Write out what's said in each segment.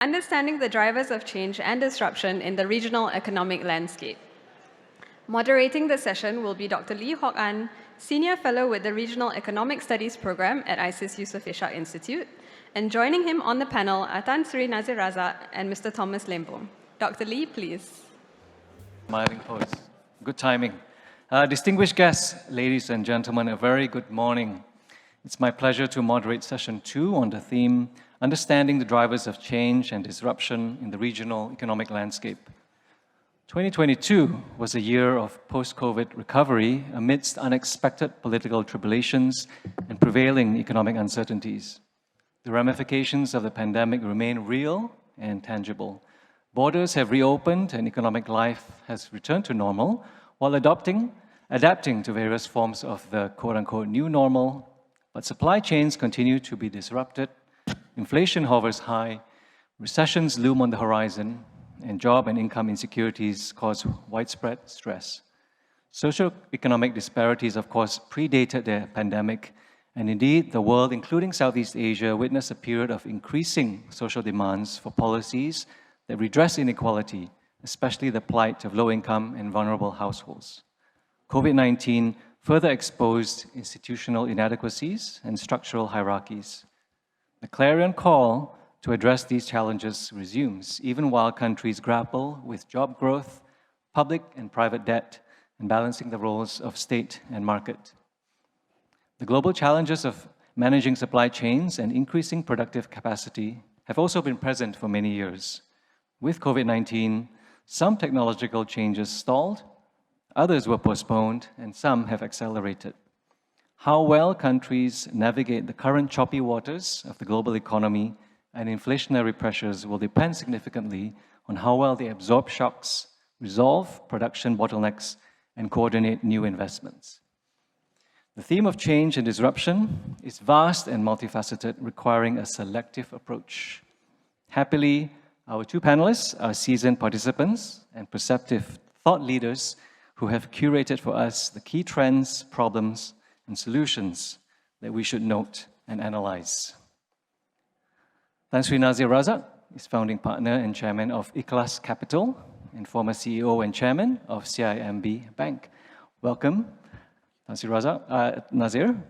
Understanding the drivers of change and disruption in the regional economic landscape. Moderating the session will be Dr. Lee Hock An, Senior Fellow with the Regional Economic Studies Program at ISEAS Yusof Ishak Institute, and joining him on the panel are Tan Sri Nazir Razak and Mr. Thomas Lembong. Dr. Lee, please. Smiling pose. Good timing. Distinguished guests, ladies and gentlemen, a very good morning. It's my pleasure to moderate session 2 on the theme, Understanding the Drivers of Change and Disruption in the Regional Economic Landscape. 2022 was a year of post-COVID recovery amidst unexpected political tribulations and prevailing economic uncertainties. The ramifications of the pandemic remain real and tangible. Borders have reopened and economic life has returned to normal, while adapting to various forms of the quote-unquote new normal, but supply chains continue to be disrupted, inflation hovers high, recessions loom on the horizon, and job and income insecurities cause widespread stress. Socioeconomic disparities, of course, predated the pandemic, and indeed the world, including Southeast Asia, witnessed a period of increasing social demands for policies that redress inequality, especially the plight of low-income and vulnerable households. COVID-19 further exposed institutional inadequacies and structural hierarchies. The clarion call to address these challenges resumes, even while countries grapple with job growth, public and private debt, and balancing the roles of state and market. The global challenges of managing supply chains and increasing productive capacity have also been present for many years. With COVID-19, some technological changes stalled, others were postponed, and some have accelerated. How well countries navigate the current choppy waters of the global economy and inflationary pressures will depend significantly on how well they absorb shocks, resolve production bottlenecks, and coordinate new investments. The theme of change and disruption is vast and multifaceted, requiring a selective approach. Happily, our two panelists are seasoned participants and perceptive thought leaders who have curated for us the key trends, problems, and solutions that we should note and analyze. Tan Sri Nazir Razak is founding partner and chairman of ISEAS Capital and former CEO and chairman of CIMB Bank. Welcome, Tan Sri Nazir.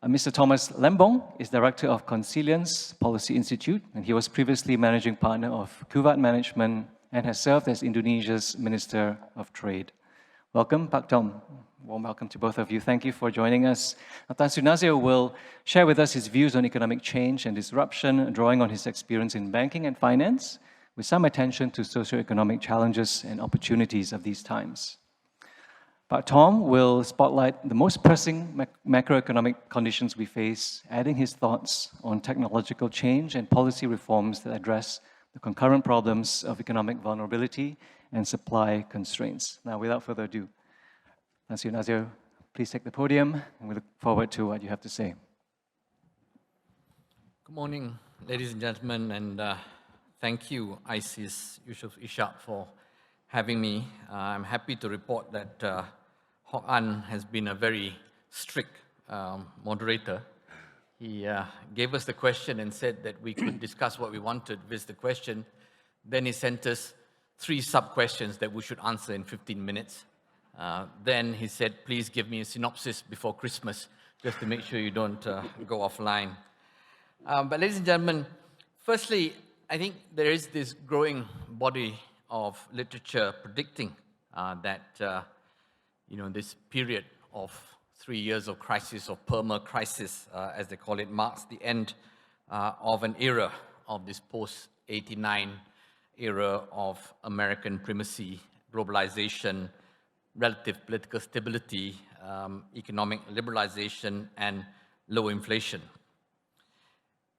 Mr. Thomas Lembong is director of Consilience Policy Institute, and he was previously managing partner of Kuvat Management and has served as Indonesia's Minister of Trade. Welcome, Pak Tom. Warm welcome to both of you. Thank you for joining us. Tan Sri Nazir will share with us his views on economic change and disruption, drawing on his experience in banking and finance, with some attention to socioeconomic challenges and opportunities of these times. Pak Tom will spotlight the most pressing macroeconomic conditions we face, adding his thoughts on technological change and policy reforms that address the concurrent problems of economic vulnerability and supply constraints. Now, without further ado, Tan Sri Nazir, please take the podium, and we look forward to what you have to say. Good morning, ladies and gentlemen, and thank you, ISEAS Yusof Ishak, for having me. I'm happy to report that Hock An has been a very strict moderator. He gave us the question and said that we could discuss what we wanted with the question. Then he sent us 3 sub-questions that we should answer in 15 minutes. Then he said, please give me a synopsis before Christmas, just to make sure you don't go offline. But ladies and gentlemen, firstly, I think there is this growing body of literature predicting that this period of 3 years of crisis, or perma-crisis, as they call it, marks the end of an era of this post-89 era of American primacy, globalization, relative political stability, economic liberalization, and low inflation.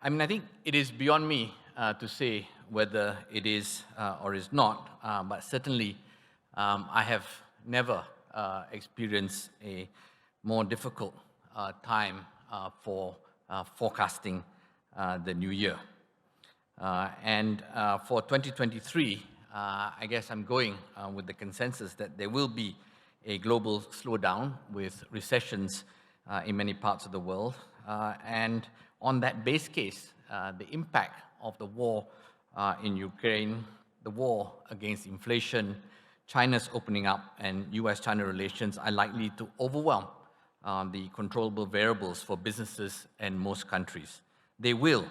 I mean, I think it is beyond me to say whether it is or is not, but certainly I have never experienced a more difficult time for forecasting the new year. And for 2023, I guess I'm going with the consensus that there will be a global slowdown with recessions in many parts of the world. And on that base case, the impact of the war in Ukraine, the war against inflation, China's opening up, and US-China relations are likely to overwhelm the controllable variables for businesses and most countries. They will,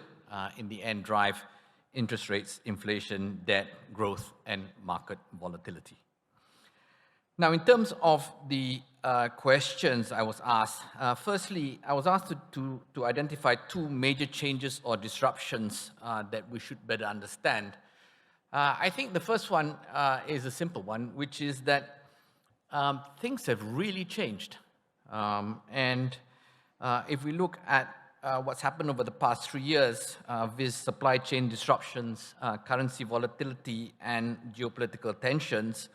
in the end, drive interest rates, inflation, debt, growth, and market volatility. Now, in terms of the questions I was asked, firstly, I was asked to identify two major changes or disruptions that we should better understand. I think the first one is a simple one, which is that things have really changed. If we look at what's happened over the past 3 years with supply chain disruptions, currency volatility, and geopolitical tensions,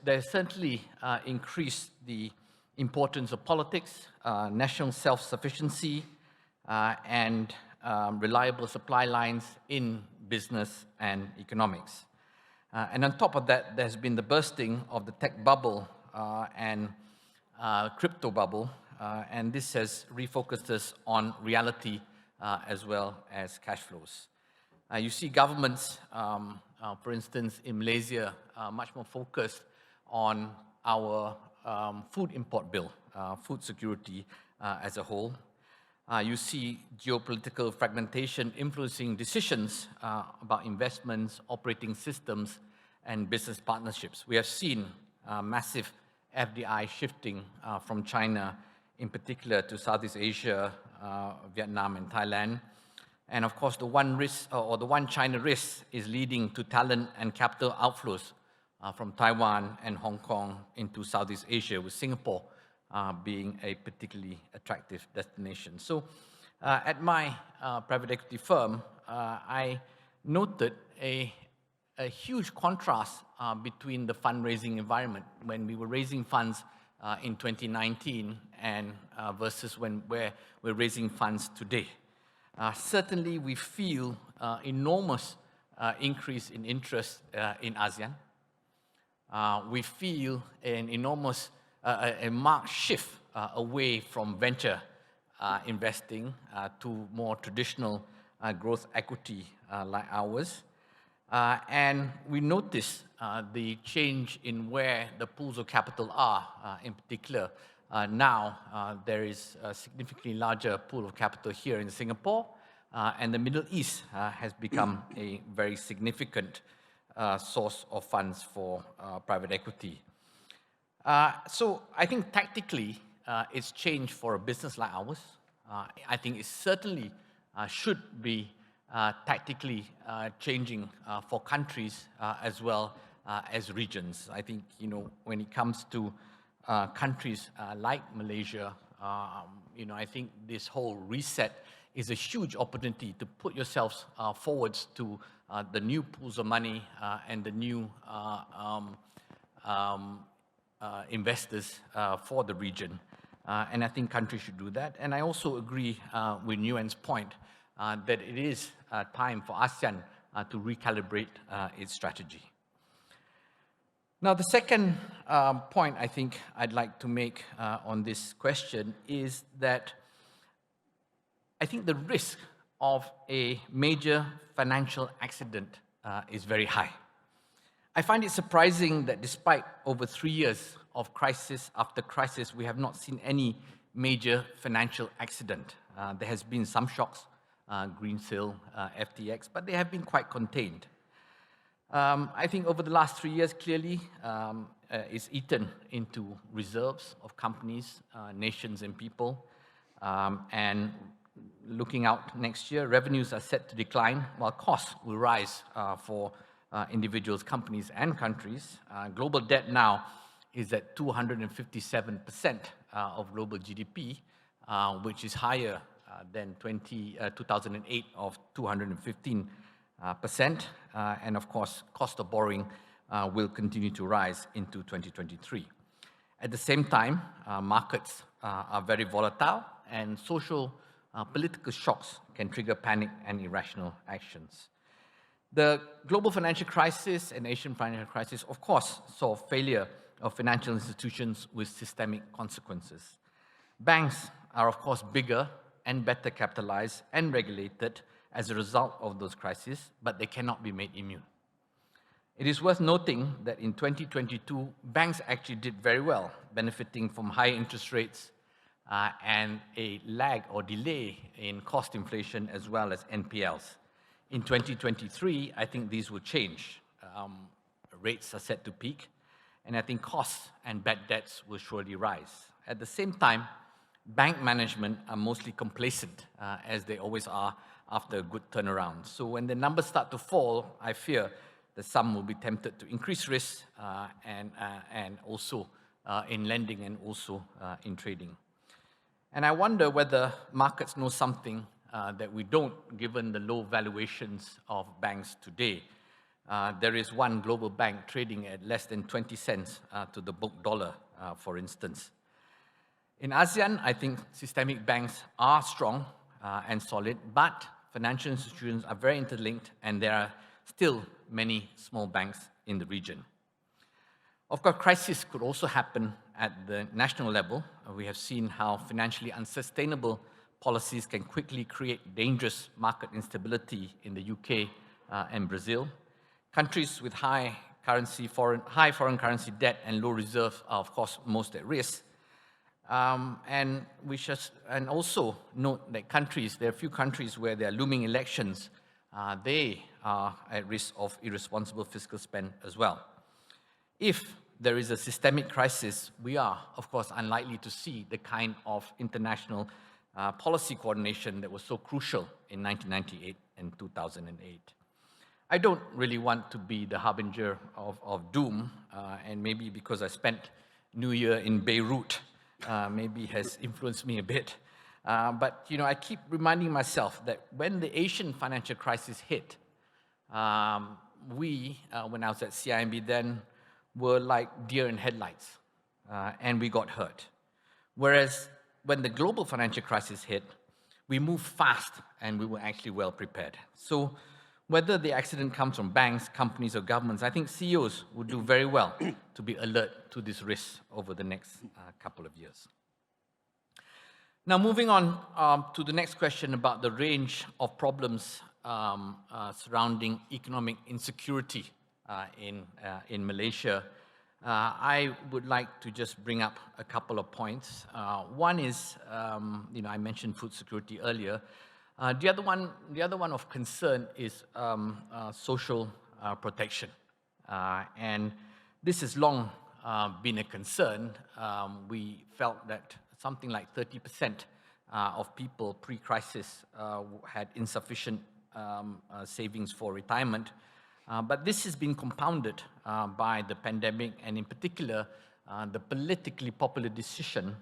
there's certainly increased the importance of politics, national self-sufficiency, and reliable supply lines in business and economics. And on top of that, there's been the bursting of the tech bubble and crypto bubble, and this has refocused us on reality as well as cash flows. You see governments, for instance, in Malaysia, much more focused on our food import bill, food security as a whole. You see geopolitical fragmentation influencing decisions about investments, operating systems, and business partnerships. We have seen massive FDI shifting from China, in particular to Southeast Asia, Vietnam, and Thailand. And of course, the one risk, or the one China risk, is leading to talent and capital outflows from Taiwan and Hong Kong into Southeast Asia, with Singapore being a particularly attractive destination. So at my private equity firm, I noted a huge contrast between the fundraising environment when we were raising funds in 2019 and versus where we're raising funds today. Certainly, we feel enormous increase in interest in ASEAN. We feel an enormous, a marked shift away from venture investing to more traditional growth equity like ours. And we notice the change in where the pools of capital are. In particular, now there is a significantly larger pool of capital here in Singapore, and the Middle East has become a very significant source of funds for private equity. So I think tactically, it's changed for a business like ours. I think it certainly should be tactically changing for countries as well as regions. I think, when it comes to countries like Malaysia, I think this whole reset is a huge opportunity to put yourselves forwards to the new pools of money and the new investors for the region. And I think countries should do that. And I also agree with Nguyen's point that it is time for ASEAN to recalibrate its strategy. Now, the second point I think I'd like to make on this question is that I think the risk of a major financial accident is very high. I find it surprising that despite over 3 years of crisis after crisis, we have not seen any major financial accident. There has been some shocks, Greensill, FTX, but they have been quite contained. I think over the last 3 years, clearly, it's eaten into reserves of companies, nations, and people. And looking out next year, revenues are set to decline, while costs will rise for individuals, companies, and countries. Global debt now is at 257% of global GDP, which is higher than 2008 of 215%. And of course, cost of borrowing will continue to rise into 2023. At the same time, markets are very volatile, and social political shocks can trigger panic and irrational actions. The global financial crisis and Asian financial crisis, of course, saw failure of financial institutions with systemic consequences. Banks are, of course, bigger and better capitalized and regulated, as a result of those crises, but they cannot be made immune. It is worth noting that in 2022, banks actually did very well, benefiting from high interest rates and a lag or delay in cost inflation as well as NPLs. In 2023, I think these will change. Rates are set to peak, and I think costs and bad debts will surely rise. At the same time, bank management are mostly complacent, as they always are after a good turnaround. So when the numbers start to fall, I fear that some will be tempted to increase risk and also in lending and also in trading. And I wonder whether markets know something that we don't, given the low valuations of banks today. There is one global bank trading at less than 20 cents to the book dollar, for instance. In ASEAN, I think systemic banks are strong and solid, but financial institutions are very interlinked, and there are still many small banks in the region. Of course, crisis could also happen at the national level. We have seen how financially unsustainable policies can quickly create dangerous market instability in the UK and Brazil. Countries with high foreign currency debt and low reserves are, of course, most at risk. And also note that there are a few countries where there are looming elections. They are at risk of irresponsible fiscal spend as well. If there is a systemic crisis, we are, of course, unlikely to see the kind of international policy coordination that was so crucial in 1998 and 2008. I don't really want to be the harbinger of doom, and maybe because I spent New Year in Beirut, maybe has influenced me a bit. But I keep reminding myself that when the Asian financial crisis hit, when I was at CIMB then, were like deer in headlights, and we got hurt. Whereas when the global financial crisis hit, we moved fast and we were actually well prepared. So whether the accident comes from banks, companies, or governments, I think CEOs would do very well to be alert to this risk over the next couple of years. Now, moving on to the next question about the range of problems surrounding economic insecurity in Malaysia, I would like to just bring up a couple of points. One is, I mentioned food security earlier. The other one of concern is social protection, and this has long been a concern. We felt that something like 30% of people pre-crisis had insufficient savings for retirement, but this has been compounded by the pandemic, and in particular, the politically popular decision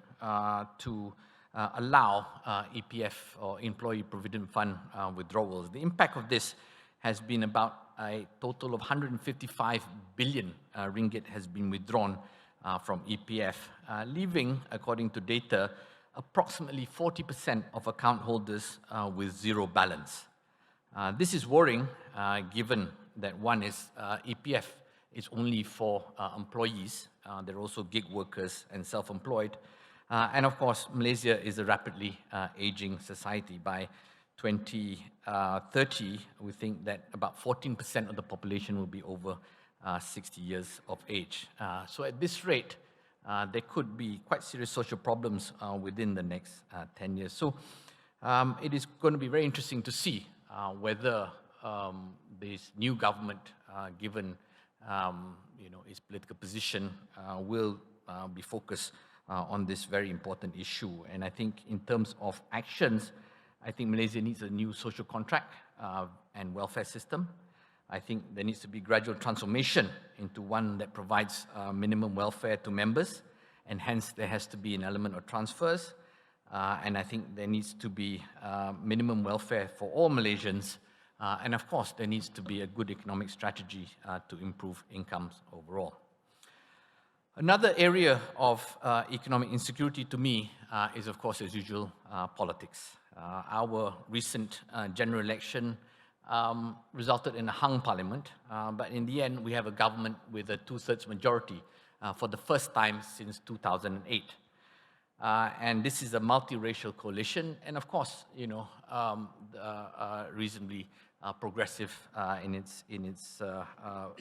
to allow EPF or Employee Provident Fund withdrawals. The impact of this has been about a total of 155 billion ringgit has been withdrawn from EPF, leaving, according to data, approximately 40% of account holders with zero balance. This is worrying, given that one is EPF is only for employees. There are also gig workers and self-employed. And of course, Malaysia is a rapidly aging society. By 2030, we think that about 14% of the population will be over 60 years of age. So at this rate, there could be quite serious social problems within the next 10 years. So it is going to be very interesting to see whether this new government, given its political position, will be focused on this very important issue. And I think in terms of actions, I think Malaysia needs a new social contract and welfare system. I think there needs to be gradual transformation into one that provides minimum welfare to members, and hence there has to be an element of transfers. And I think there needs to be minimum welfare for all Malaysians. And of course, there needs to be a good economic strategy to improve incomes overall. Another area of economic insecurity to me is, of course, as usual, politics. Our recent general election resulted in a hung parliament, but in the end, we have a government with a two-thirds majority for the first time since 2008. And this is a multiracial coalition, and of course, reasonably progressive in its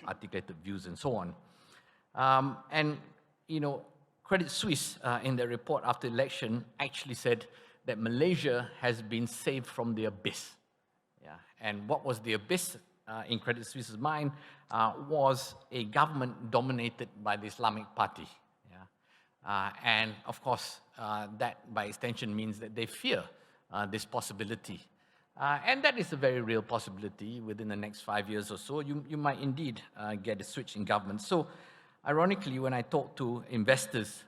articulated views and so on. Credit Suisse, in their report after the election, actually said that Malaysia has been saved from the abyss. Yeah. And what was the abyss in Credit Suisse's mind was a government dominated by the Islamic Party. Yeah. And of course, that by extension means that they fear this possibility. And that is a very real possibility. Within the next 5 years or so, you might indeed get a switch in government. So ironically, when I talk to investors,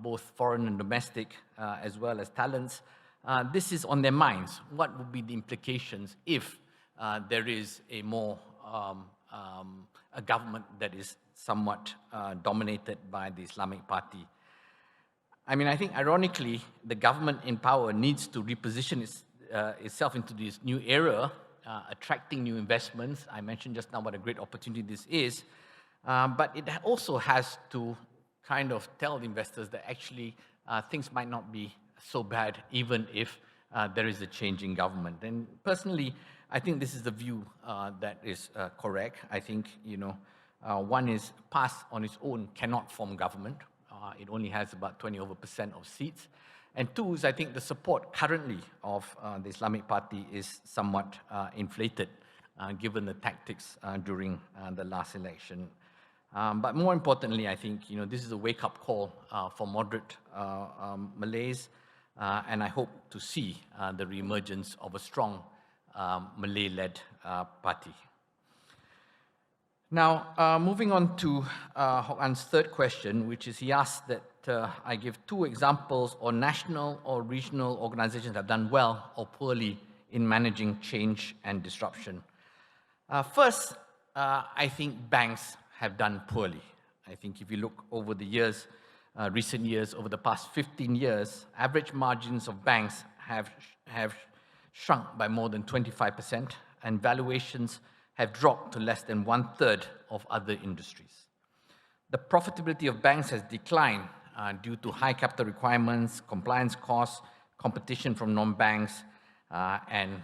both foreign and domestic, as well as talents, this is on their minds. What would be the implications if there is a government that is somewhat dominated by the Islamic Party? I mean, I think ironically, the government in power needs to reposition itself into this new era, attracting new investments. I mentioned just now what a great opportunity this is. But it also has to kind of tell the investors that actually things might not be so bad, even if there is a change in government. And personally, I think this is the view that is correct. I think, one is PAS on its own cannot form government. It only has about 20% of seats. And two is, I think the support currently of the Islamic Party is somewhat inflated, given the tactics during the last election. But more importantly, I think this is a wake-up call for moderate Malays, and I hope to see the reemergence of a strong Malay-led party. Now, moving on to Hock An's third question, which is he asked that I give 2 examples on national or regional organizations that have done well or poorly in managing change and disruption. First, I think banks have done poorly. I think if you look over the years, recent years, over the past 15 years, average margins of banks have shrunk by more than 25%, and valuations have dropped to less than 1/3 of other industries. The profitability of banks has declined due to high capital requirements, compliance costs, competition from non-banks, and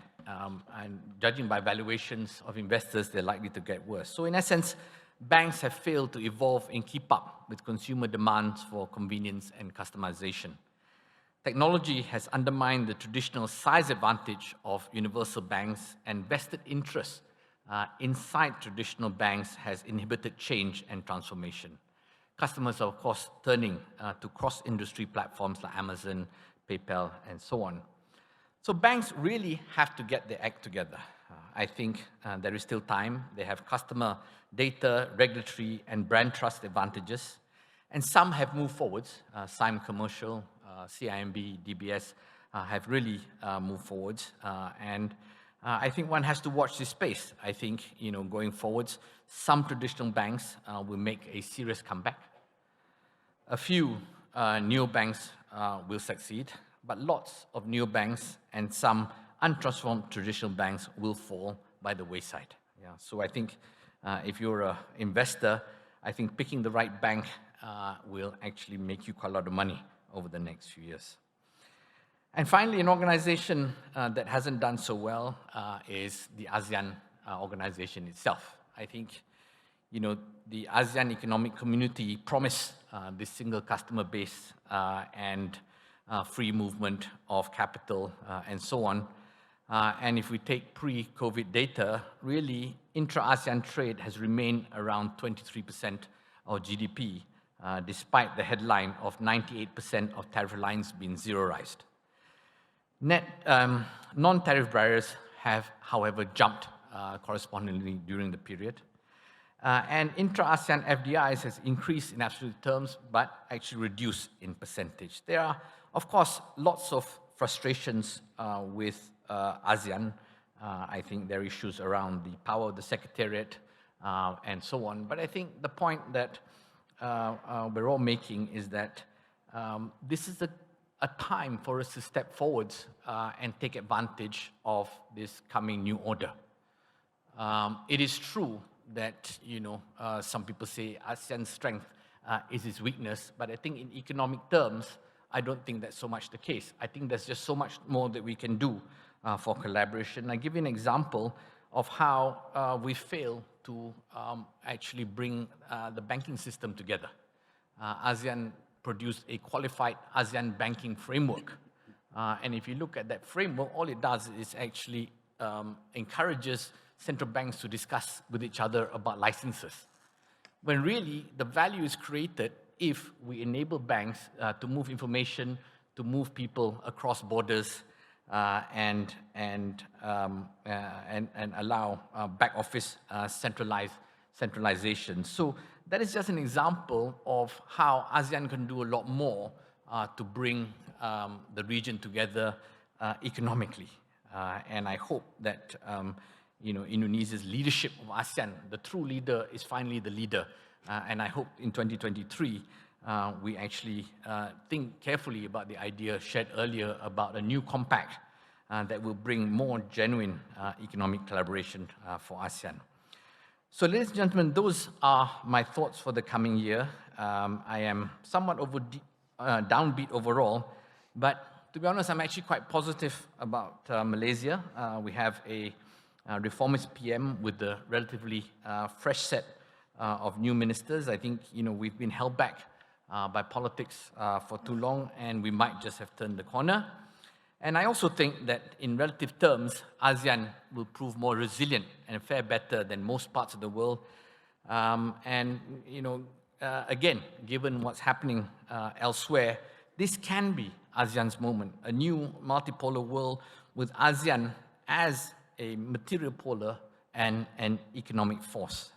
judging by valuations of investors, they're likely to get worse. So in essence, banks have failed to evolve and keep up with consumer demands for convenience and customization. Technology has undermined the traditional size advantage of universal banks, and vested interest inside traditional banks has inhibited change and transformation. Customers are, of course, turning to cross-industry platforms like Amazon, PayPal, and so on. So banks really have to get their act together. I think there is still time. They have customer data, regulatory, and brand trust advantages. And some have moved forwards. Sime Commercial, CIMB, DBS have really moved forwards. And I think one has to watch this space. I think, going forwards, some traditional banks will make a serious comeback. A few neobanks will succeed, but lots of neobanks and some untransformed traditional banks will fall by the wayside. Yeah. So I think if you're an investor, I think picking the right bank will actually make you quite a lot of money over the next few years. And finally, an organization that hasn't done so well is the ASEAN organization itself. I think, the ASEAN Economic Community promised this single customer base and free movement of capital and so on. And if we take pre-COVID data, really, intra-ASEAN trade has remained around 23% of GDP, despite the headline of 98% of tariff lines being zeroized. Non-tariff barriers have, however, jumped correspondingly during the period. And intra-ASEAN FDIs has increased in absolute terms, but actually reduced in percentage. There are, of course, lots of frustrations with ASEAN. I think there are issues around the power of the Secretariat and so on. But I think the point that we're all making is that this is a time for us to step forwards and take advantage of this coming new order. It is true that, some people say ASEAN's strength is its weakness, but I think in economic terms, I don't think that's so much the case. I think there's just so much more that we can do for collaboration. I give you an example of how we fail to actually bring the banking system together. ASEAN produced a qualified ASEAN banking framework. And if you look at that framework, all it does is actually encourages central banks to discuss with each other about licenses. When really the value is created if we enable banks to move information, to move people across borders, and allow back office centralization. So that is just an example of how ASEAN can do a lot more to bring the region together economically. And I hope that Indonesia's leadership of ASEAN, the true leader, is finally the leader. And I hope in 2023, we actually think carefully about the idea shared earlier about a new compact that will bring more genuine economic collaboration for ASEAN. So ladies and gentlemen, those are my thoughts for the coming year. I am somewhat downbeat overall, but to be honest, I'm actually quite positive about Malaysia. We have a reformist PM with a relatively fresh set of new ministers. I think we've been held back by politics for too long, and we might just have turned the corner. And I also think that in relative terms, ASEAN will prove more resilient and fare better than most parts of the world. Again, given what's happening elsewhere, this can be ASEAN's moment, a new multipolar world with ASEAN as a material polar and an economic force.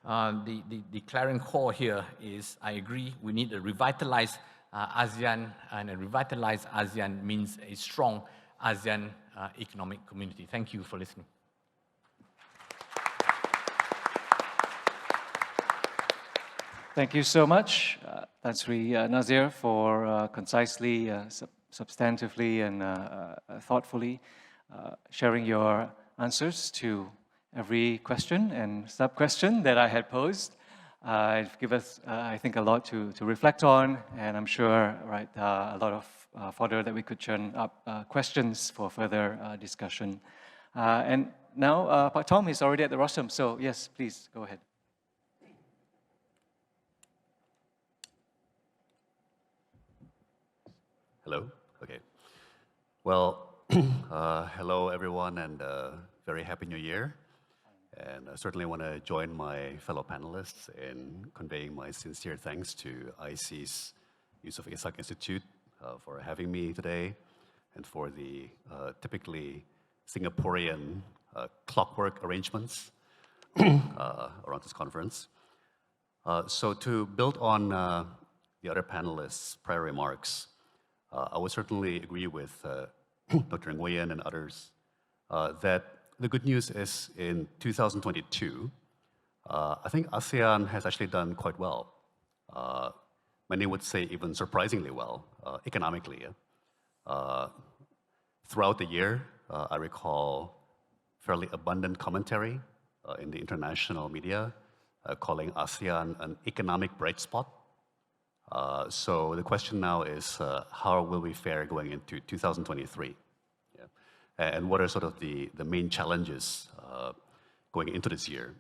The clarion call here is, I agree, we need to revitalize ASEAN, and a revitalized ASEAN means a strong ASEAN economic community. Thank you for listening. Thank you so much, Tan Sri Nazir, for concisely, substantively, and thoughtfully sharing your answers to every question and sub-question that I had posed. It gives us, I think, a lot to reflect on, and I'm sure, right, a lot of fodder that we could churn up questions for further discussion. And now, Pak Tom is already at the rostrum, so yes, please go ahead. Hello. Okay. Well, hello everyone, and very happy New Year. And I certainly want to join my fellow panelists in conveying my sincere thanks to ISEAS Yusof Ishak Institute for having me today, and for the typically Singaporean clockwork arrangements around this conference. So to build on the other panelists' prior remarks, I would certainly agree with Dr. Nguyen and others that the good news is in 2022, I think ASEAN has actually done quite well. Many would say even surprisingly well, economically. Throughout the year, I recall fairly abundant commentary in the international media calling ASEAN an economic bright spot. So the question now is, how will we fare going into 2023? Yeah. And what are sort of the main challenges going into this year?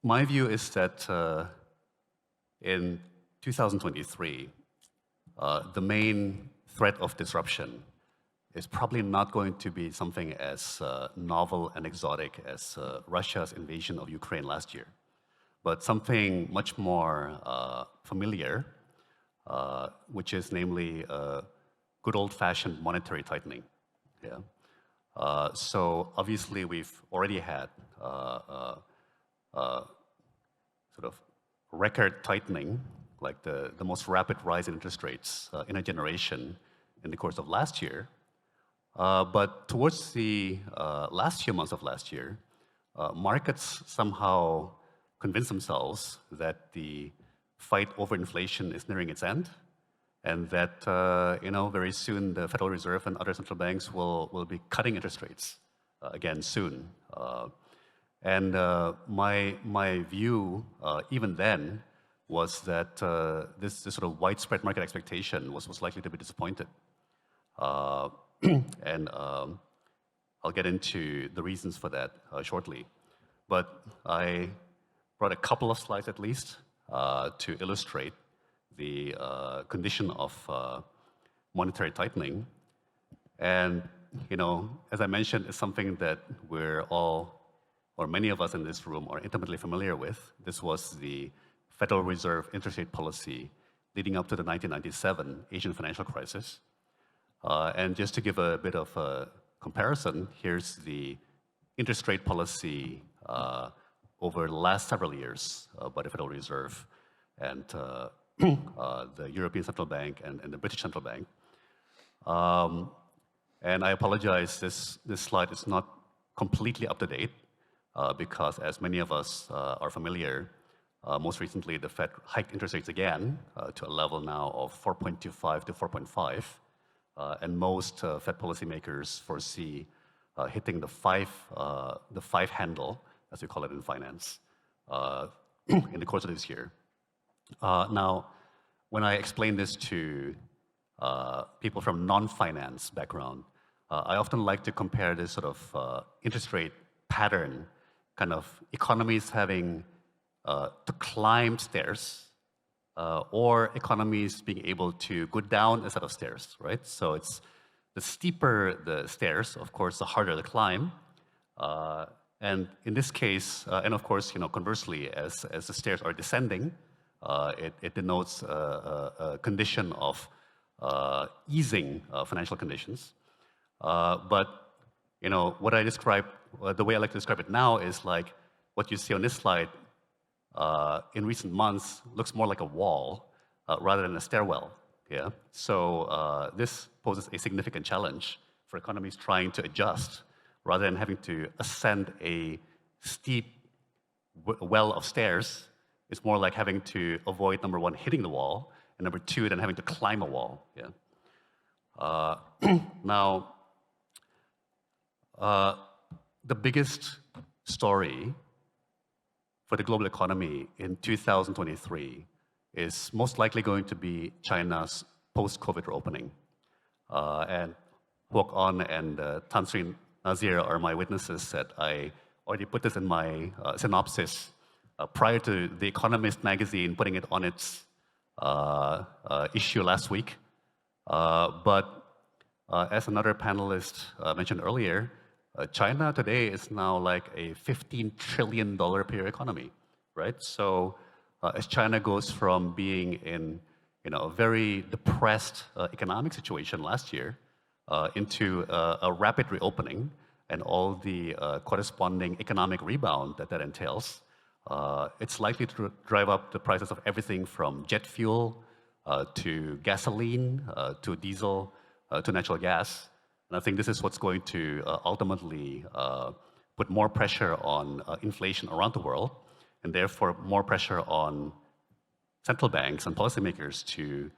My view is that in 2023, the main threat of disruption is probably not going to be something as novel and exotic as Russia's invasion of Ukraine last year, but something much more familiar, which is namely good old-fashioned monetary tightening. Yeah. So obviously we've already had sort of record tightening, like the most rapid rise in interest rates in a generation in the course of last year. But towards the last few months of last year, markets somehow convinced themselves that the fight over inflation is nearing its end, and that very soon the Federal Reserve and other central banks will be cutting interest rates again soon. And my view, even then, was that this sort of widespread market expectation was likely to be disappointed. And I'll get into the reasons for that shortly. But I brought a couple of slides at least to illustrate the condition of monetary tightening. And, as I mentioned, it's something that we're all, or many of us in this room, are intimately familiar with. This was the Federal Reserve interest rate policy leading up to the 1997 Asian financial crisis. And just to give a bit of a comparison, here's the interest rate policy over the last several years by the Federal Reserve and the European Central Bank and the British Central Bank. And I apologize, this slide is not completely up to date because, as many of us are familiar, most recently the Fed hiked interest rates again to a level now of 4.25 to 4.5. And most Fed policymakers foresee hitting the five handle, as we call it in finance, in the course of this year. Now, when I explain this to people from non-finance background, I often like to compare this sort of interest rate pattern, kind of economies having to climb stairs, or economies being able to go down a set of stairs, right? So it's the steeper the stairs, of course, the harder the climb. And in this case, and of course, conversely, as the stairs are descending, it denotes a condition of easing financial conditions. But what I describe, the way I like to describe it now is like what you see on this slide in recent months looks more like a wall rather than a stairwell. Yeah. So this poses a significant challenge for economies trying to adjust rather than having to ascend a steep well of stairs. It's more like having to avoid, number one, hitting the wall, and number two, then having to climb a wall. Yeah. Now, the biggest story for the global economy in 2023 is most likely going to be China's post-COVID reopening. And Huok On and Tan Sri Nazir are my witnesses that I already put this in my synopsis prior to The Economist magazine putting it on its issue last week. But as another panelist mentioned earlier, China today is now like a $15 trillion per year economy, right? So as China goes from being in a very depressed economic situation last year into a rapid reopening and all the corresponding economic rebound that entails, it's likely to drive up the prices of everything from jet fuel to gasoline to diesel to natural gas. And I think this is what's going to ultimately put more pressure on inflation around the world, and therefore more pressure on central banks and policymakers to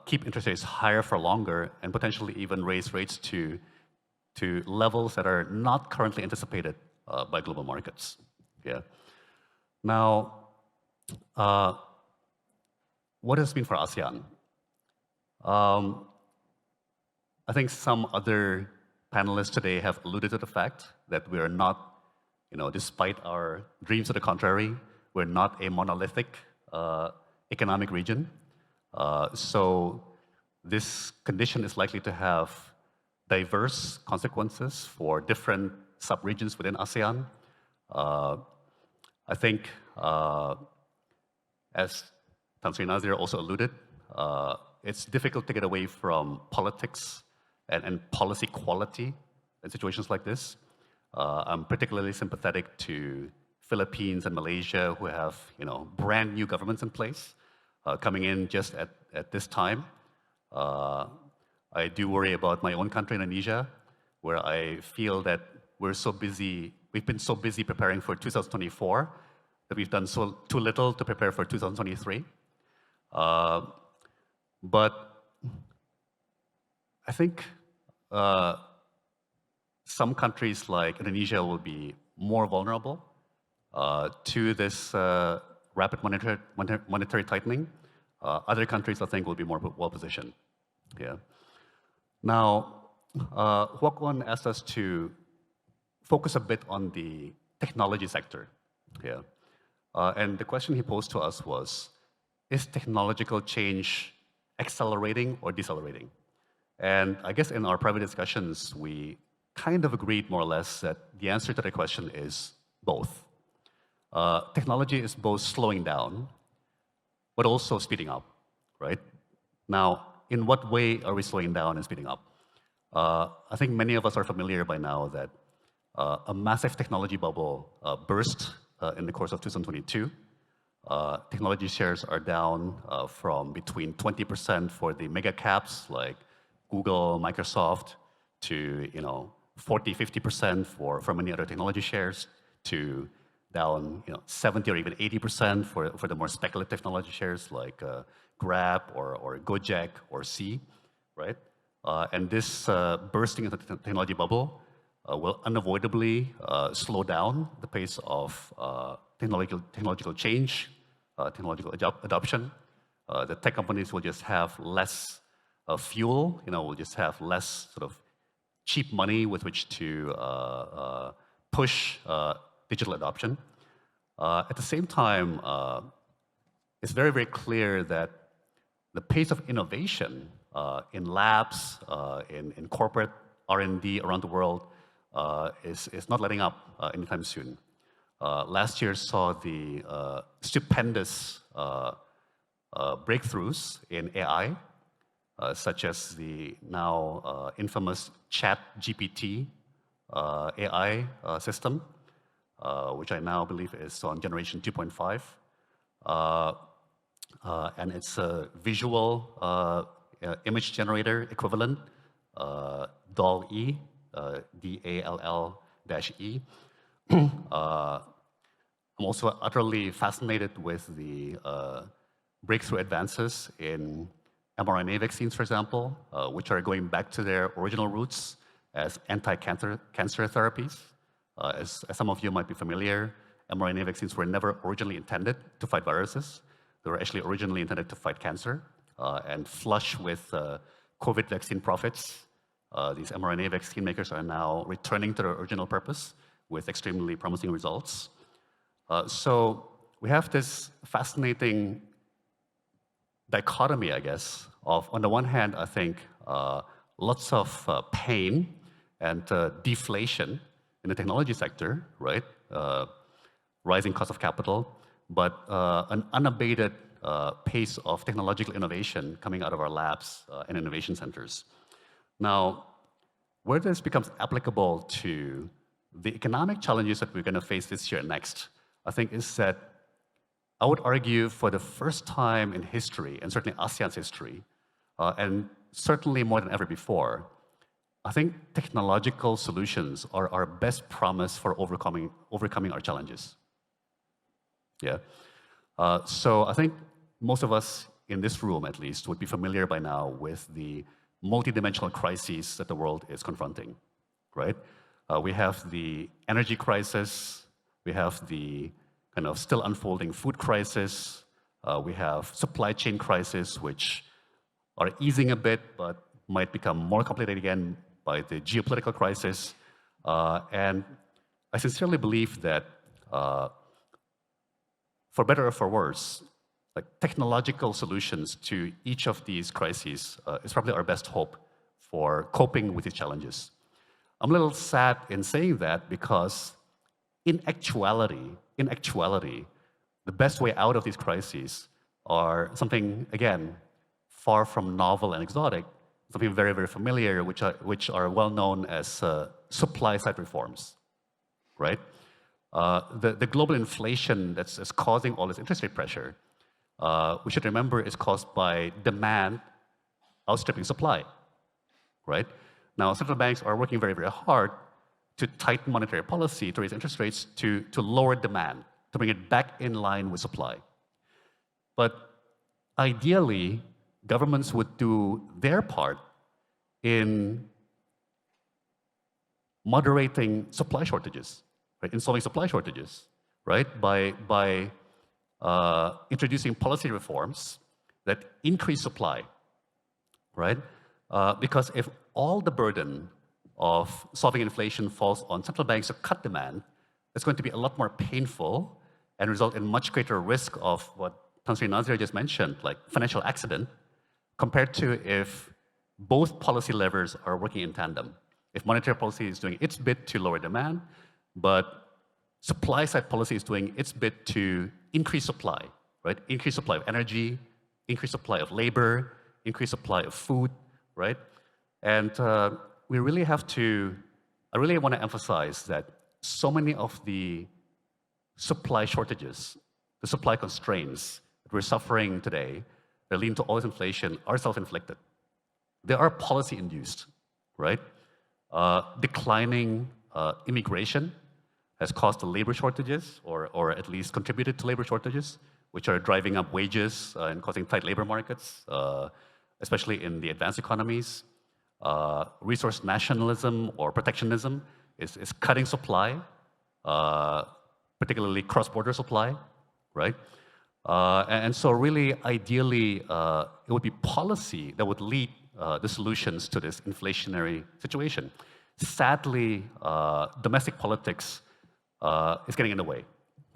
keep interest rates higher for longer and potentially even raise rates to levels that are not currently anticipated by global markets. Yeah. Now, what does this mean for ASEAN? I think some other panelists today have alluded to the fact that we are not, despite our dreams to the contrary, we're not a monolithic economic region. So this condition is likely to have diverse consequences for different sub-regions within ASEAN. I think, as Tan Sri Nazir also alluded, it's difficult to get away from politics and policy quality in situations like this. I'm particularly sympathetic to Philippines and Malaysia, who have brand new governments in place coming in just at this time. I do worry about my own country, Indonesia, where I feel that we've been so busy preparing for 2024 that we've done too little to prepare for 2023. But I think some countries like Indonesia will be more vulnerable to this rapid monetary tightening, other countries, I think, will be more well-positioned. Yeah. Now, Huok asked us to focus a bit on the technology sector. Yeah. And the question he posed to us was, is technological change accelerating or decelerating? And I guess in our private discussions, we kind of agreed more or less that the answer to the question is both. Technology is both slowing down, but also speeding up, right? Now, in what way are we slowing down and speeding up? I think many of us are familiar by now that a massive technology bubble burst in the course of 2022. Technology shares are down from between 20% for the mega caps like Google, Microsoft, to 40, 50% for many other technology shares, to down 70 or even 80% for the more speculative technology shares like Grab or Gojek or Sea, right? And this bursting of the technology bubble will unavoidably slow down the pace of technological change, technological adoption. The tech companies will just have less fuel, will just have less sort of cheap money with which to push digital adoption. At the same time, it's very, very clear that the pace of innovation in labs, in corporate R&D around the world is not letting up anytime soon. Last year saw the stupendous breakthroughs in AI, such as the now infamous ChatGPT AI system, which I now believe is on generation 2.5. And it's a visual image generator equivalent, DALL-E, DALL-E. I'm also utterly fascinated with the breakthrough advances in mRNA vaccines, for example, which are going back to their original roots as anti-cancer therapies. As some of you might be familiar, mRNA vaccines were never originally intended to fight viruses. They were actually originally intended to fight cancer. And flush with COVID vaccine profits, these mRNA vaccine makers are now returning to their original purpose with extremely promising results. So we have this fascinating dichotomy, I guess, of, on the one hand, I think, lots of pain and deflation in the technology sector, right? Rising cost of capital, but an unabated pace of technological innovation coming out of our labs and innovation centers. Now, where this becomes applicable to the economic challenges that we're going to face this year and next, I think is that I would argue for the first time in history, and certainly ASEAN's history, and certainly more than ever before, I think technological solutions are our best promise for overcoming our challenges. Yeah. So I think most of us in this room, at least, would be familiar by now with the multidimensional crises that the world is confronting, right? We have the energy crisis, we have the kind of still unfolding food crisis, we have supply chain crisis, which are easing a bit, but might become more complicated again by the geopolitical crisis. And I sincerely believe that, for better or for worse, like technological solutions to each of these crises is probably our best hope for coping with these challenges. I'm a little sad in saying that because in actuality, the best way out of these crises are something, again, far from novel and exotic, something very, very familiar, which are well known as supply-side reforms, right? The global inflation that's causing all this interest rate pressure, we should remember is caused by demand outstripping supply, right? Now, central banks are working very, very hard to tighten monetary policy, to raise interest rates, to lower demand, to bring it back in line with supply. But ideally, governments would do their part in moderating supply shortages, right? In solving supply shortages, right? By introducing policy reforms that increase supply, right? Because if all the burden of solving inflation falls on central banks to cut demand, it's going to be a lot more painful and result in much greater risk of what Tan Sri Nazir just mentioned, like financial accident, compared to if both policy levers are working in tandem. If monetary policy is doing its bit to lower demand, but supply side policy is doing its bit to increase supply, right? Increase supply of energy, increase supply of labor, increase supply of food, right? And we really have to, I really want to emphasize that so many of the supply shortages, the supply constraints that we're suffering today that lead to all this inflation are self-inflicted. They are policy-induced, right? Declining immigration has caused the labor shortages, or at least contributed to labor shortages, which are driving up wages and causing tight labor markets, especially in the advanced economies. Resource nationalism or protectionism is cutting supply, particularly cross-border supply, right? And so really, ideally, it would be policy that would lead the solutions to this inflationary situation. Sadly, domestic politics is getting in the way,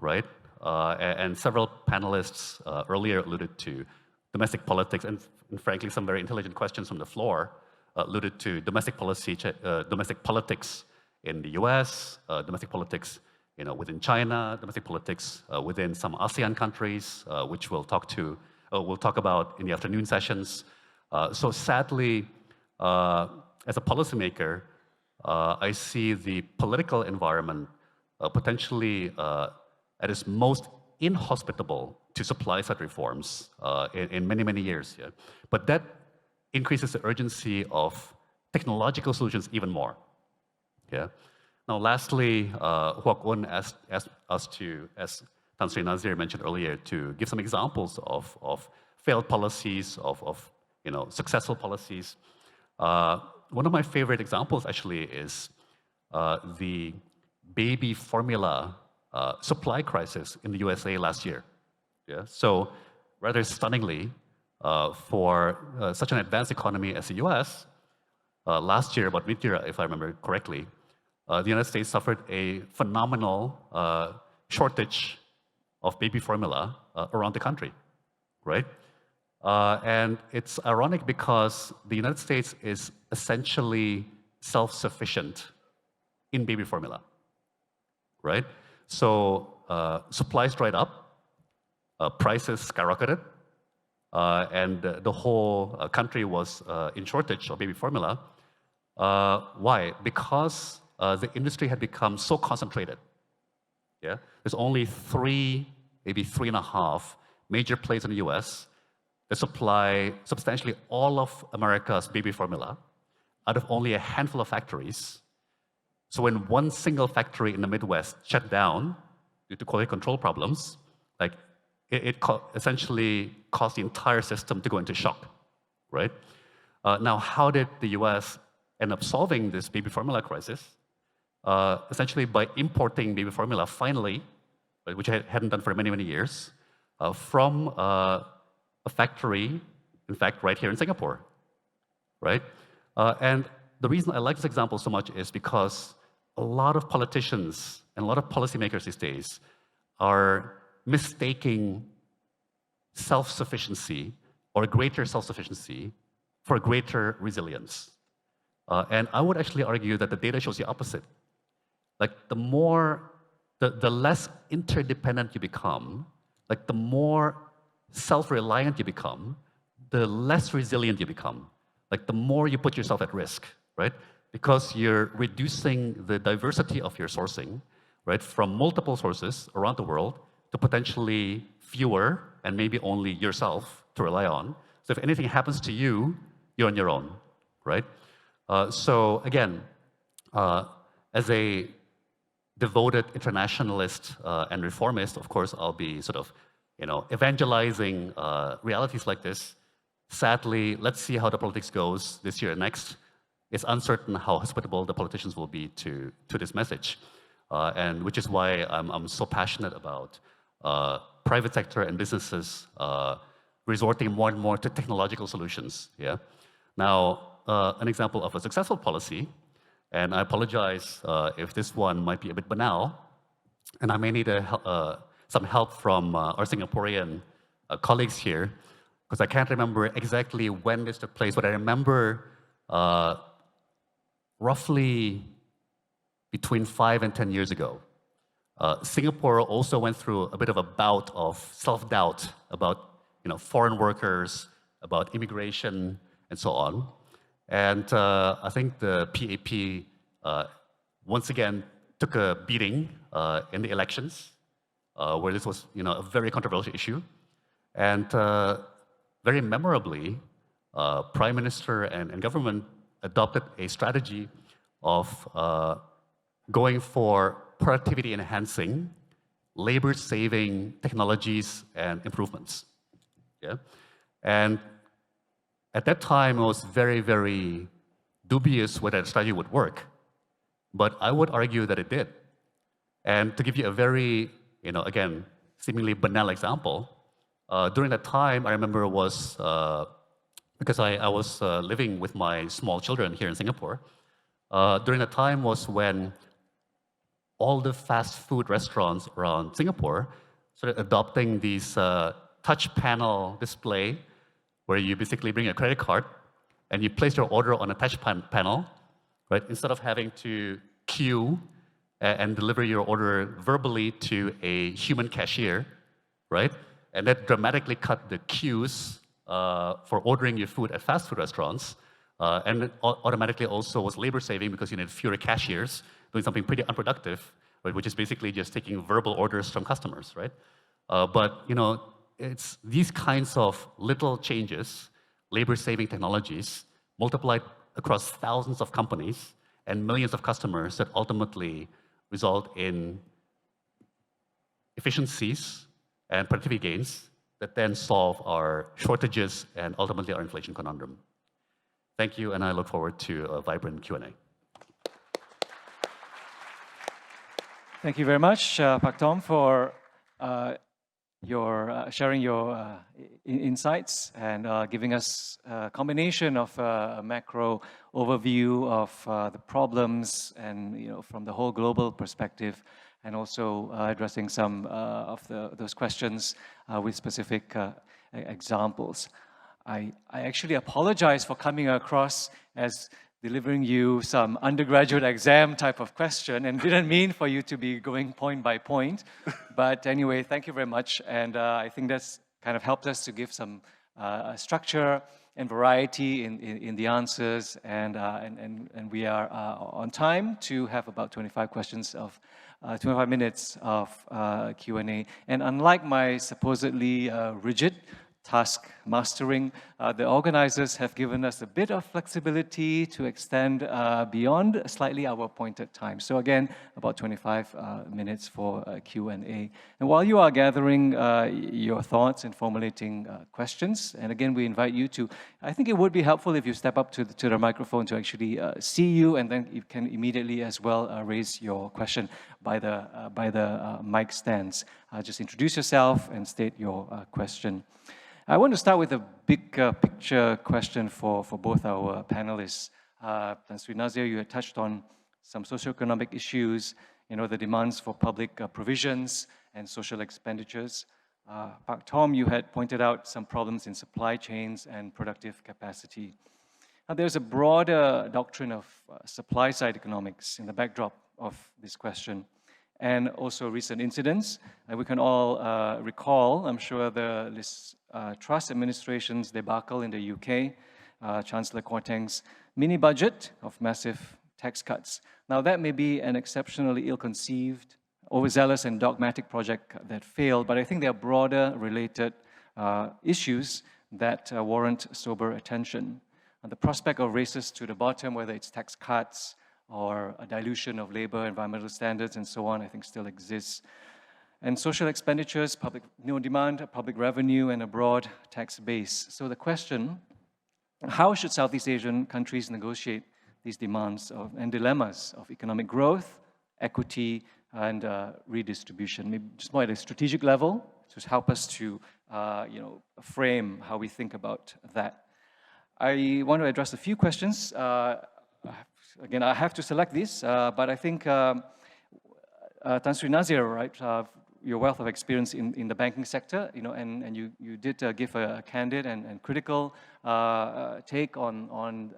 right? And several panelists earlier alluded to domestic politics, and frankly, some very intelligent questions from the floor alluded to domestic politics in the US, domestic politics within China, domestic politics within some ASEAN countries, which we'll talk about in the afternoon sessions. So sadly, as a policymaker, I see the political environment potentially at its most inhospitable to supply-side reforms in many, many years. Yeah? But that increases the urgency of technological solutions even more. Yeah. Now, lastly, Huok Un asked us to, as Tan Sri Nazir mentioned earlier, to give some examples of failed policies, of successful policies. One of my favorite examples actually is the baby formula supply crisis in the USA last year. Yeah? So rather stunningly, for such an advanced economy as the US, last year, about mid-year, if I remember correctly, the United States suffered a phenomenal shortage of baby formula around the country, right? And it's ironic because the United States is essentially self-sufficient in baby formula, right? So supplies dried up, prices skyrocketed, and the whole country was in shortage of baby formula. Why? Because the industry had become so concentrated. Yeah, there's only 3, maybe 3.5 major players in the US that supply substantially all of America's baby formula out of only a handful of factories. So when one single factory in the Midwest shut down due to quality control problems, like it essentially caused the entire system to go into shock, right? Now, how did the US end up solving this baby formula crisis? Essentially by importing baby formula, finally, which I hadn't done for many, many years, from a factory, in fact, right here in Singapore, right? And the reason I like this example so much is because a lot of politicians and a lot of policymakers these days are mistaking self-sufficiency or greater self-sufficiency for greater resilience. And I would actually argue that the data shows the opposite. Like the less interdependent you become, like the more self-reliant you become, the less resilient you become. Like the more you put yourself at risk, right? Because you're reducing the diversity of your sourcing, right, from multiple sources around the world to potentially fewer and maybe only yourself to rely on. So if anything happens to you, you're on your own, right? So again, as a devoted internationalist and reformist, of course, I'll be sort of, evangelizing realities like this. Sadly, let's see how the politics goes this year and next. It's uncertain how hospitable the politicians will be to this message, and which is why I'm so passionate about private sector and businesses resorting more and more to technological solutions. Yeah. Now, an example of a successful policy, and I apologize if this one might be a bit banal, and I may need some help from our Singaporean colleagues here, because I can't remember exactly when this took place, but I remember roughly between 5 and 10 years ago. Singapore also went through a bit of a bout of self-doubt about foreign workers, about immigration, and so on. And I think the PAP once again took a beating in the elections, where this was a very controversial issue. And very memorably, Prime Minister and government adopted a strategy of going for productivity-enhancing, labor-saving technologies and improvements. Yeah? And at that time, it was very, very dubious whether that strategy would work. But I would argue that it did. And to give you a very, again, seemingly banal example, during that time, I remember it was, because I was living with my small children here in Singapore, during that time was when all the fast food restaurants around Singapore started adopting these touch panel display where you basically bring a credit card and you place your order on a touch panel, right? Instead of having to queue and deliver your order verbally to a human cashier, right? And that dramatically cut the queues for ordering your food at fast food restaurants. And it automatically also was labor saving because you need fewer cashiers doing something pretty unproductive, right? Which is basically just taking verbal orders from customers, right? But it's these kinds of little changes, labor-saving technologies, multiplied across thousands of companies and millions of customers that ultimately result in efficiencies and productivity gains that then solve our shortages and ultimately our inflation conundrum. Thank you, and I look forward to a vibrant Q&A. Thank you very much, Pak Tom, for sharing your insights and giving us a combination of a macro overview of the problems and from the whole global perspective, and also addressing some of those questions with specific examples. I actually apologize for coming across as delivering you some undergraduate exam type of question and didn't mean for you to be going point by point. But anyway, thank you very much. And I think that's kind of helped us to give some structure and variety in the answers. And we are on time to have about 25 questions of 25 minutes of Q&A. And unlike my supposedly rigid task mastering, the organizers have given us a bit of flexibility to extend beyond slightly our appointed time. So again, about 25 minutes for Q&A. And while you are gathering your thoughts and formulating questions, and again, we invite you to, I think it would be helpful if you step up to the microphone to actually see you, and then you can immediately as well raise your question by the mic stands. Just introduce yourself and state your question. I want to start with a big picture question for both our panelists. Tan Sri Nazir, you had touched on some socioeconomic issues, the demands for public provisions and social expenditures. Pak Tom, you had pointed out some problems in supply chains and productive capacity. Now, there's a broader doctrine of supply-side economics in the backdrop of this question, and also recent incidents. And we can all recall, I'm sure, the Truss administration's debacle in the UK, Chancellor Kwarteng's mini-budget of massive tax cuts. Now, that may be an exceptionally ill-conceived, overzealous and dogmatic project that failed, but I think there are broader related issues that warrant sober attention. And the prospect of races to the bottom, whether it's tax cuts or a dilution of labor, environmental standards, and so on, I think still exists. And social expenditures, public demand, public revenue, and a broad tax base. So the question, how should Southeast Asian countries negotiate these demands and dilemmas of economic growth, equity, and redistribution? Maybe just more at a strategic level, to help us to frame how we think about that. I want to address a few questions. Again, I have to select these, but I think Tan Sri Nazir, right, your wealth of experience in the banking sector, and you did give a candid and critical take on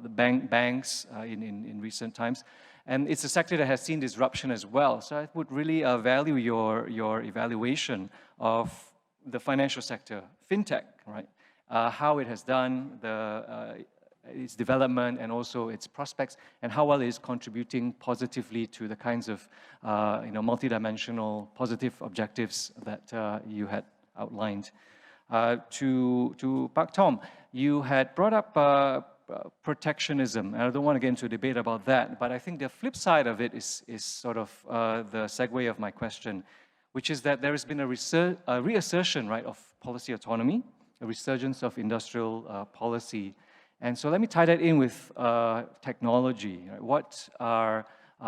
the banks in recent times. And it's a sector that has seen disruption as well. So I would really value your evaluation of the financial sector, fintech, right? How it has done, its development and also its prospects, and how well it is contributing positively to the kinds of multidimensional positive objectives that you had outlined. To Pak Tom, you had brought up protectionism, and I don't want to get into a debate about that, but I think the flip side of it is sort of the segue of my question, which is that there has been a reassertion, right, of policy autonomy, a resurgence of industrial policy. And so let me tie that in with technology. Right? What are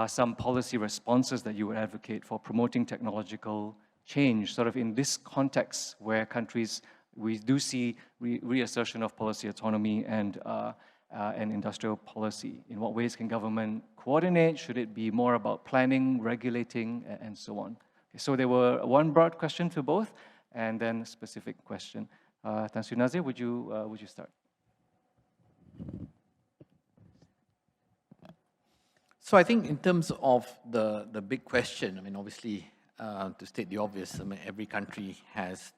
some policy responses that you would advocate for promoting technological change, sort of in this context where countries, we do see reassertion of policy autonomy and industrial policy? In what ways can government coordinate? Should it be more about planning, regulating, and so on? Okay, so there were one broad question for both, and then a specific question. Tan Sri Nazir, would you start? So I think in terms of the big question, I mean, obviously, to state the obvious, I mean, every country has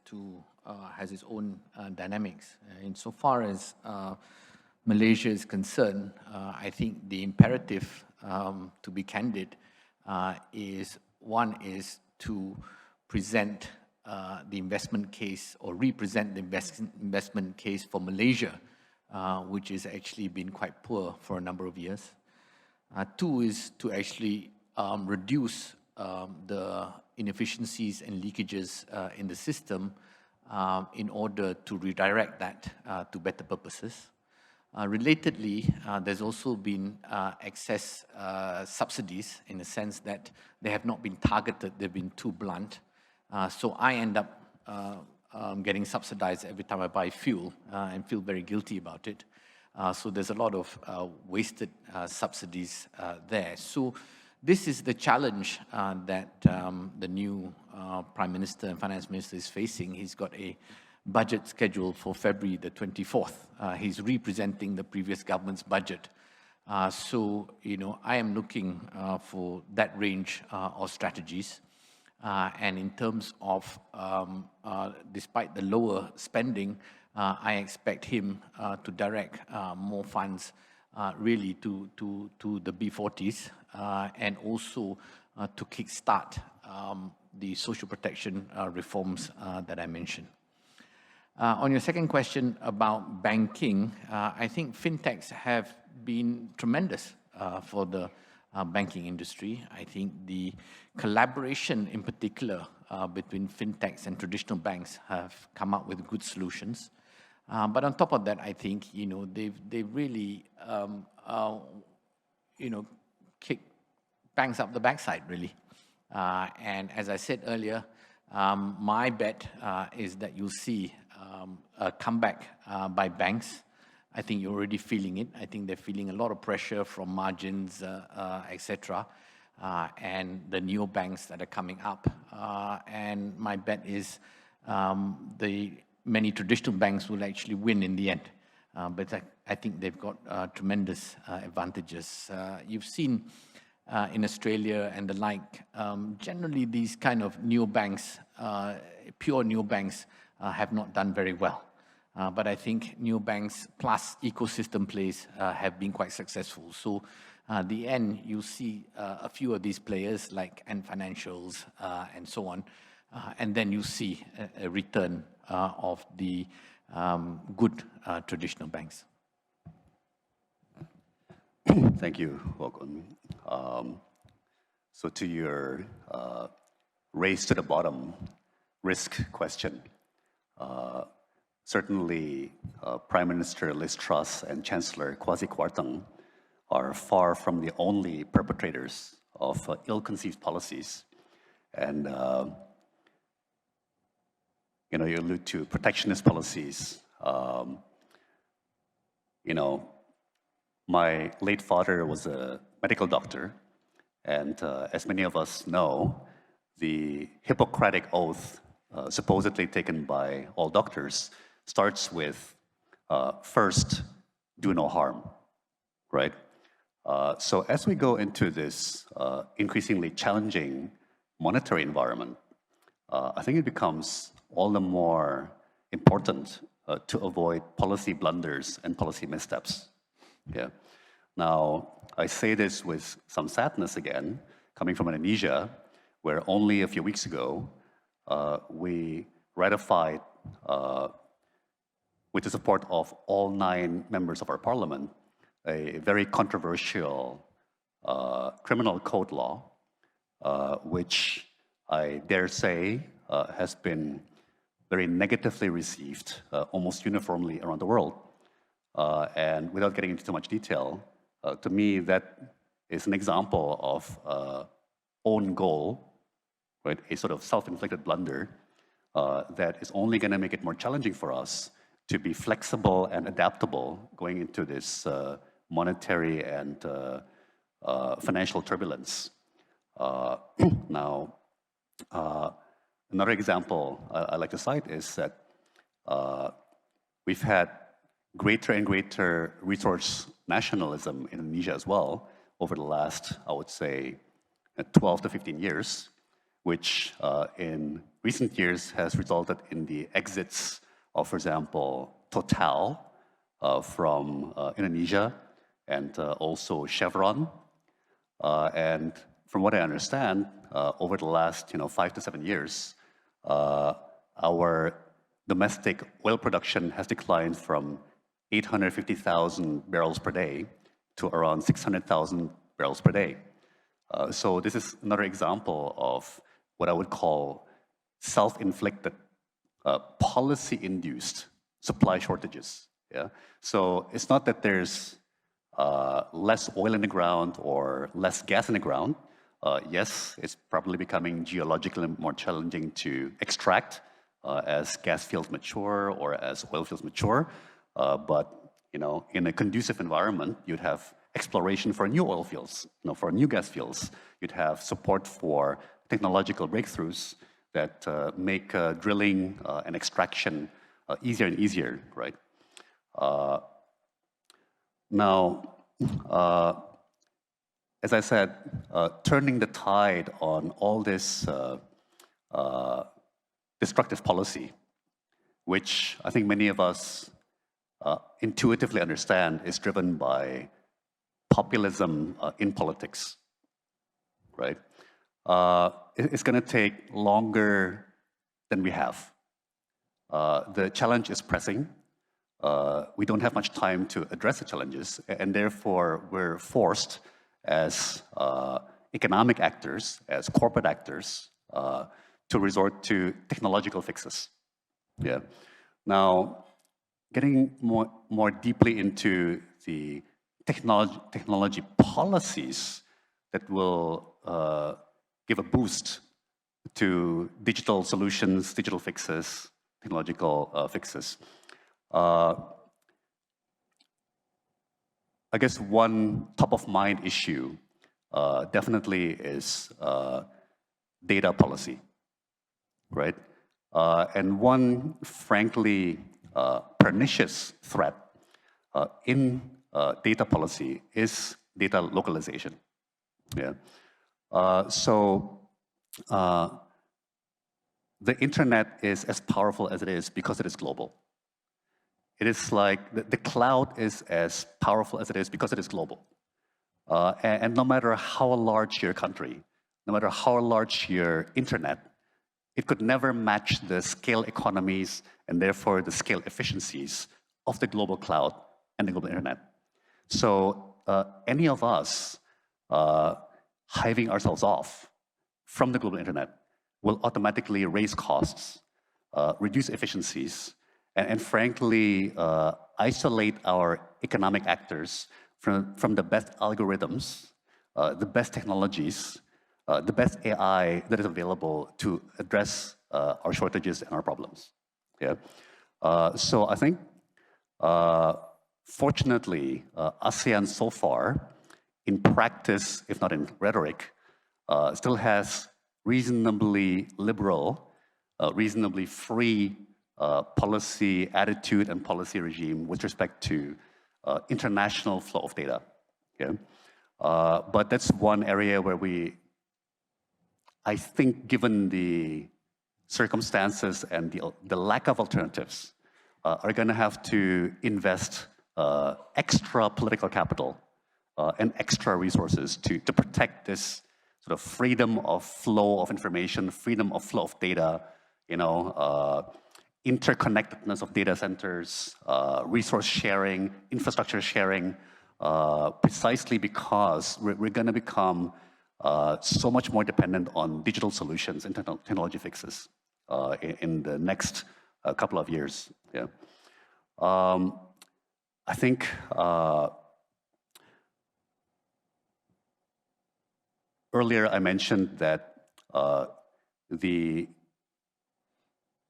its own dynamics. Insofar as Malaysia is concerned, I think the imperative, to be candid, is to present the investment case or represent the investment case for Malaysia, which has actually been quite poor for a number of years. Two is to actually reduce the inefficiencies and leakages in the system in order to redirect that to better purposes. Relatedly, there's also been excess subsidies in the sense that they have not been targeted, they've been too blunt. So I end up getting subsidized every time I buy fuel and feel very guilty about it. So there's a lot of wasted subsidies there. So this is the challenge that the new Prime Minister and Finance Minister is facing. He's got a budget scheduled for February the 24th. He's representing the previous government's budget. So, I am looking for that range of strategies. And in terms of, despite the lower spending, I expect him to direct more funds really to the B40s and also to kickstart the social protection reforms that I mentioned. On your second question about banking, I think fintechs have been tremendous for the banking industry. I think the collaboration in particular between fintechs and traditional banks have come up with good solutions. But on top of that, I think, they've really, kicked banks up the backside, really. And as I said earlier, my bet is that you'll see a comeback by banks. I think you're already feeling it. I think they're feeling a lot of pressure from margins, etc., and the neobanks that are coming up. And my bet is the many traditional banks will actually win in the end. But I think they've got tremendous advantages. You've seen in Australia and the like, generally these kind of neobanks, pure neobanks, have not done very well. But I think neobanks plus ecosystem plays have been quite successful. So the end, you see a few of these players like Ant Financials and so on, and then you see a return of the good traditional banks. Thank you, Wokun. So to your race to the bottom risk question, certainly Prime Minister Liz Truss and Chancellor Kwasi Kwarteng are far from the only perpetrators of ill-conceived policies. And you allude to protectionist policies. My late father was a medical doctor, and as many of us know, the Hippocratic oath supposedly taken by all doctors starts with first, do no harm, right? So as we go into this increasingly challenging monetary environment, I think it becomes all the more important to avoid policy blunders and policy missteps. Yeah. Now, I say this with some sadness again, coming from Indonesia, where only a few weeks ago we ratified, with the support of all 9 members of our parliament, a very controversial criminal code law, which I dare say has been very negatively received almost uniformly around the world. And without getting into too much detail, to me, that is an example of own goal, right? A sort of self-inflicted blunder that is only going to make it more challenging for us to be flexible and adaptable going into this monetary and financial turbulence. Now, another example I like to cite is that we've had greater and greater resource nationalism in Indonesia as well over the last, I would say, 12 to 15 years, which in recent years has resulted in the exits of, for example, Total from Indonesia, and also Chevron. And from what I understand, over the last 5 to 7 years, our domestic oil production has declined from 850,000 barrels per day to around 600,000 barrels per day. So this is another example of what I would call self-inflicted, policy-induced supply shortages. Yeah? So it's not that there's less oil in the ground or less gas in the ground. Yes, it's probably becoming geologically more challenging to extract as gas fields mature or as oil fields mature. But in a conducive environment, you'd have exploration for new oil fields, for new gas fields. You'd have support for technological breakthroughs that make drilling and extraction easier and easier, right? Now, as I said, turning the tide on all this destructive policy, which I think many of us intuitively understand is driven by populism in politics, right? It's going to take longer than we have. The challenge is pressing. We don't have much time to address the challenges, and therefore we're forced as economic actors, as corporate actors, to resort to technological fixes. Yeah. Now, getting more deeply into the technology policies that will give a boost to digital solutions, digital fixes, technological fixes. I guess one top-of-mind issue definitely is data policy, right? And one, frankly, pernicious threat in data policy is data localization. Yeah. The internet is as powerful as it is because it is global. It is like the cloud is as powerful as it is because it is global. And no matter how large your country, no matter how large your internet, it could never match the scale economies and therefore the scale efficiencies of the global cloud and the global internet. So any of us hiving ourselves off from the global internet will automatically raise costs, reduce efficiencies, and frankly, isolate our economic actors from the best algorithms, the best technologies, the best AI that is available to address our shortages and our problems. Yeah. So I think, fortunately, ASEAN so far, in practice, if not in rhetoric, still has reasonably liberal, reasonably free policy attitude and policy regime with respect to international flow of data. Yeah? But that's one area where I think, given the circumstances and the lack of alternatives, are going to have to invest extra political capital and extra resources to protect this sort of freedom of flow of information, freedom of flow of data, interconnectedness of data centers, resource sharing, infrastructure sharing, precisely because we're going to become so much more dependent on digital solutions and technology fixes in the next couple of years. Yeah. I think earlier I mentioned that the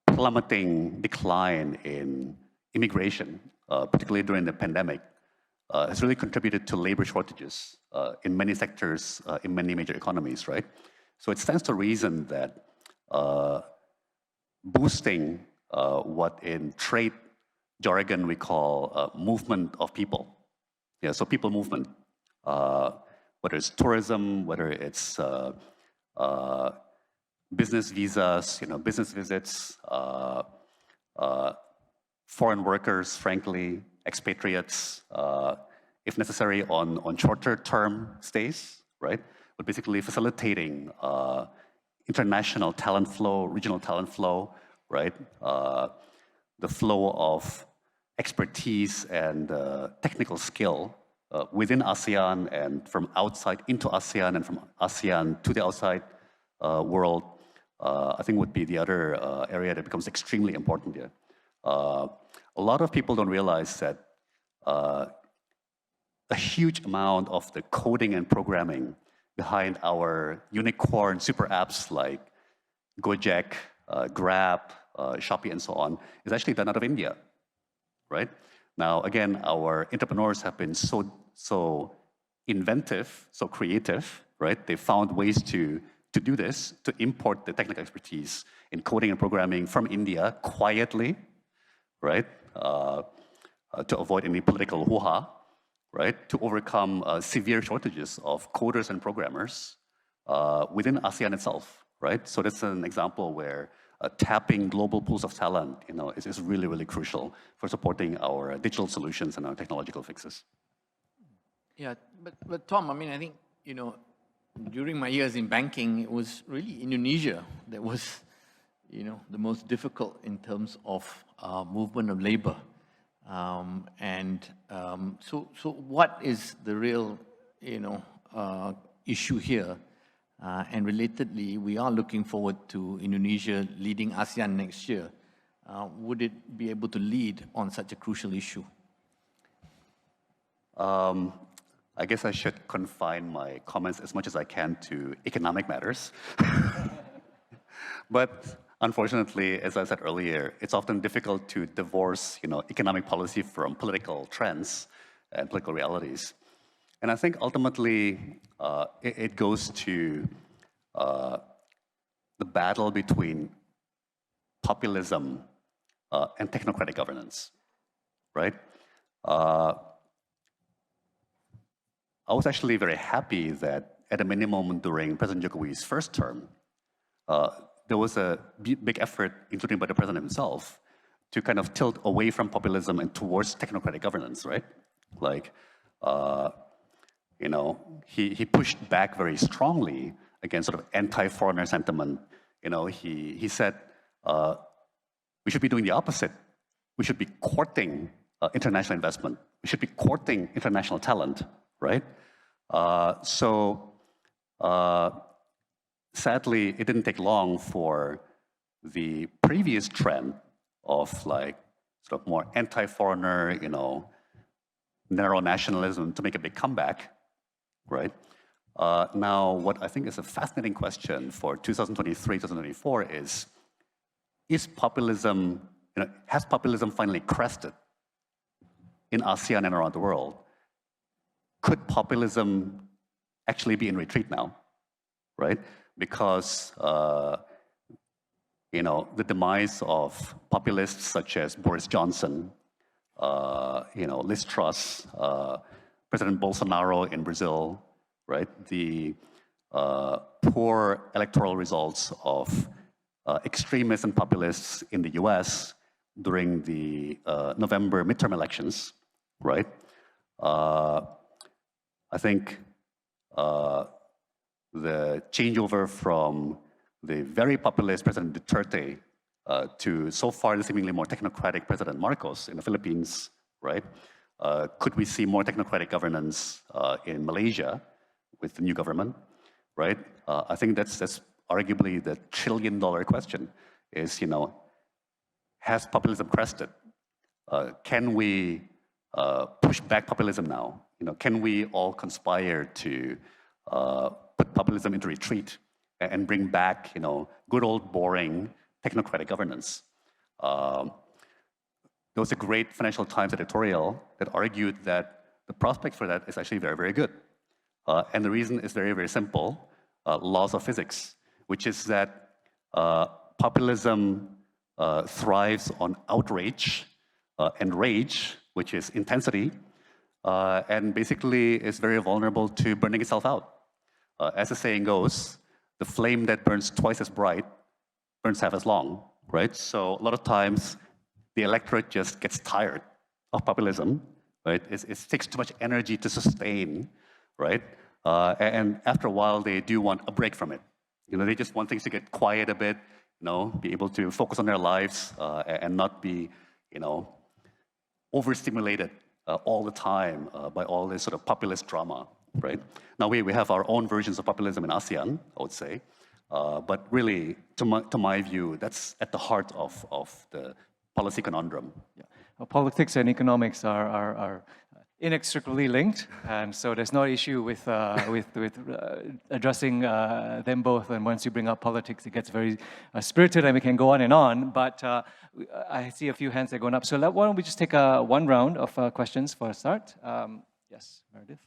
plummeting decline in immigration, particularly during the pandemic, has really contributed to labor shortages in many sectors, in many major economies, right? So it stands to reason that boosting what in trade jargon we call movement of people. Yeah, so people movement, whether it's tourism, whether it's business visas, business visits, foreign workers, frankly, expatriates, if necessary, on shorter term stays, right? But basically facilitating international talent flow, regional talent flow, right? The flow of expertise and technical skill within ASEAN and from outside into ASEAN and from ASEAN to the outside world, I think would be the other area that becomes extremely important here. A lot of people don't realize that a huge amount of the coding and programming behind our unicorn super apps like Gojek, Grab, Shopee, and so on is actually done out of India, right? Now, again, our entrepreneurs have been so inventive, so creative, right? They found ways to do this, to import the technical expertise in coding and programming from India quietly, right? To avoid any political hoo-ha, right? To overcome severe shortages of coders and programmers within ASEAN itself, right? So that's an example where tapping global pools of talent, is really, really crucial for supporting our digital solutions and our technological fixes. Yeah, but Tom, I think, during my years in banking, it was really Indonesia that was, the most difficult in terms of movement of labor. So what is the real, issue here? And relatedly, we are looking forward to Indonesia leading ASEAN next year. Would it be able to lead on such a crucial issue? I guess I should confine my comments as much as I can to economic matters. But unfortunately, as I said earlier, it's often difficult to divorce, economic policy from political trends and political realities. And I think ultimately it goes to the battle between populism and technocratic governance, right? I was actually very happy that at a minimum during President Jokowi's first term, there was a big effort, including by the president himself, to kind of tilt away from populism and towards technocratic governance, right? Like, he pushed back very strongly against sort of anti-foreigner sentiment. He said, we should be doing the opposite. We should be courting international investment. We should be courting international talent, right? Sadly, it didn't take long for the previous trend of sort of more anti-foreigner, narrow nationalism to make a big comeback, right? Now, what I think is a fascinating question for 2023, 2024 is populism has populism finally crested in ASEAN and around the world? Could populism actually be in retreat now, right? Because the demise of populists such as Boris Johnson, Liz Truss, President Bolsonaro in Brazil, right? The poor electoral results of extremists and populists in the US during the November midterm elections, right? I think the changeover from the very populist President Duterte to so far the seemingly more technocratic President Marcos in the Philippines, right? Could we see more technocratic governance in Malaysia with the new government, right? I think that's arguably the trillion-dollar question is, has populism crested? Can we push back populism now? Can we all conspire to put populism into retreat and bring back, good old boring technocratic governance? There was a great Financial Times editorial that argued that the prospect for that is actually very, very good. And the reason is very, very simple, laws of physics, which is that populism thrives on outrage and rage, which is intensity, and basically is very vulnerable to burning itself out. As the saying goes, the flame that burns twice as bright burns half as long, right? So a lot of times the electorate just gets tired of populism, right? It takes too much energy to sustain, right? And after a while, they do want a break from it. They just want things to get quiet a bit, be able to focus on their lives and not be, overstimulated all the time by all this sort of populist drama, right? Now, we have our own versions of populism in ASEAN, I would say. But really, to my view, that's at the heart of the policy conundrum. Yeah. Well, politics and economics are inextricably linked, and so there's no issue with addressing them both. And once you bring up politics, it gets very spirited, and we can go on and on. But I see a few hands that are going up. So why don't we just take one round of questions for a start? Yes, Meredith.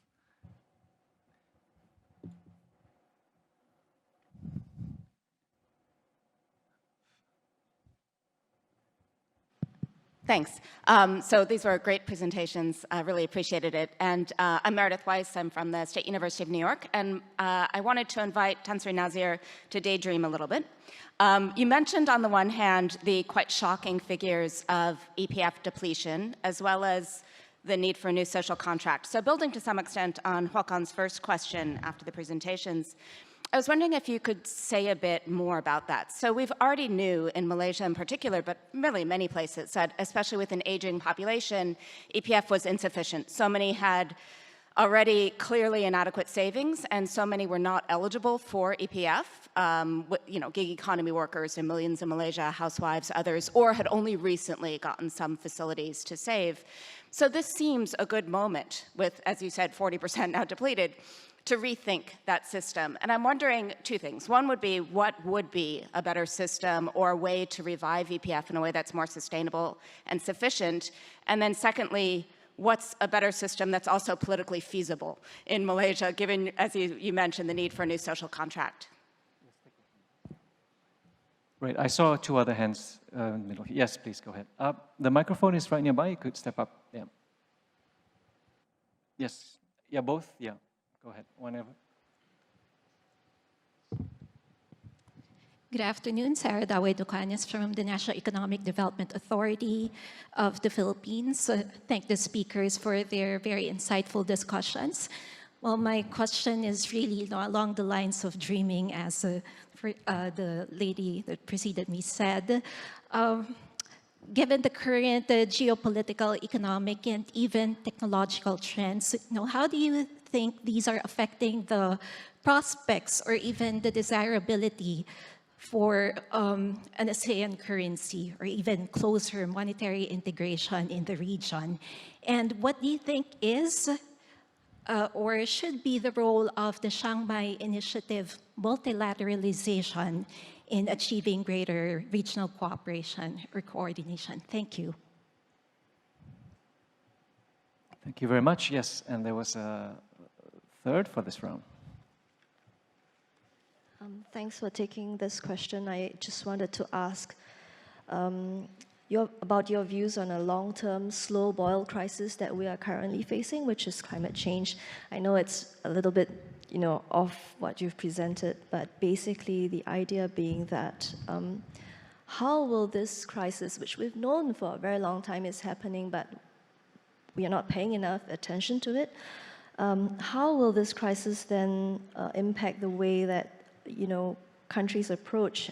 Thanks. So these were great presentations. I really appreciated it. And I'm Meredith Weiss. I'm from the State University of New York. And I wanted to invite Tansri Nazir to daydream a little bit. You mentioned, on the one hand, the quite shocking figures of EPF depletion, as well as the need for a new social contract. So building to some extent on Håkan's first question after the presentations, I was wondering if you could say a bit more about that. So we've already knew in Malaysia in particular, but really many places, that especially with an aging population, EPF was insufficient. So many had already clearly inadequate savings, and so many were not eligible for EPF, gig economy workers and millions in Malaysia, housewives, others, or had only recently gotten some facilities to save. So this seems a good moment with, as you said, 40% now depleted, to rethink that system. And I'm wondering two things. One would be, what would be a better system or a way to revive EPF in a way that's more sustainable and sufficient? And then secondly, what's a better system that's also politically feasible in Malaysia, given, as you mentioned, the need for a new social contract? Right, I saw two other hands in the middle. Yes, please, go ahead. The microphone is right nearby. You could step up. Yeah. Yes. Yeah, both? Yeah. Go ahead, whenever. Good afternoon, Sarah Dawe Ducanes from the National Economic Development Authority of the Philippines. Thank the speakers for their very insightful discussions. Well, my question is really along the lines of dreaming, as the lady that preceded me said. Given the current geopolitical, economic, and even technological trends, how do you think these are affecting the prospects or even the desirability for an ASEAN currency or even closer monetary integration in the region? And what do you think is or should be the role of the Shanghai Initiative multilateralization in achieving greater regional cooperation or coordination? Thank you. Thank you very much. Yes, and there was a third for this round. Thanks for taking this question. I just wanted to ask about your views on a long-term slow boil crisis that we are currently facing, which is climate change. I know it's a little bit, off what you've presented, but basically the idea being that how will this crisis, which we've known for a very long time is happening, but we are not paying enough attention to it, how will this crisis then impact the way that countries approach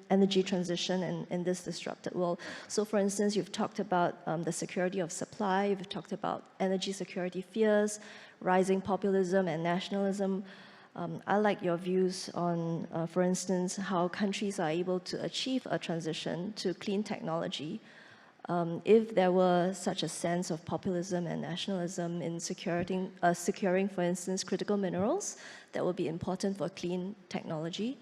energy transition in this disrupted world? So for instance, you've talked about the security of supply, you've talked about energy security fears, rising populism and nationalism. I like your views on, for instance, how countries are able to achieve a transition to clean technology. If there were such a sense of populism and nationalism in securing, for instance, critical minerals that will be important for clean technology.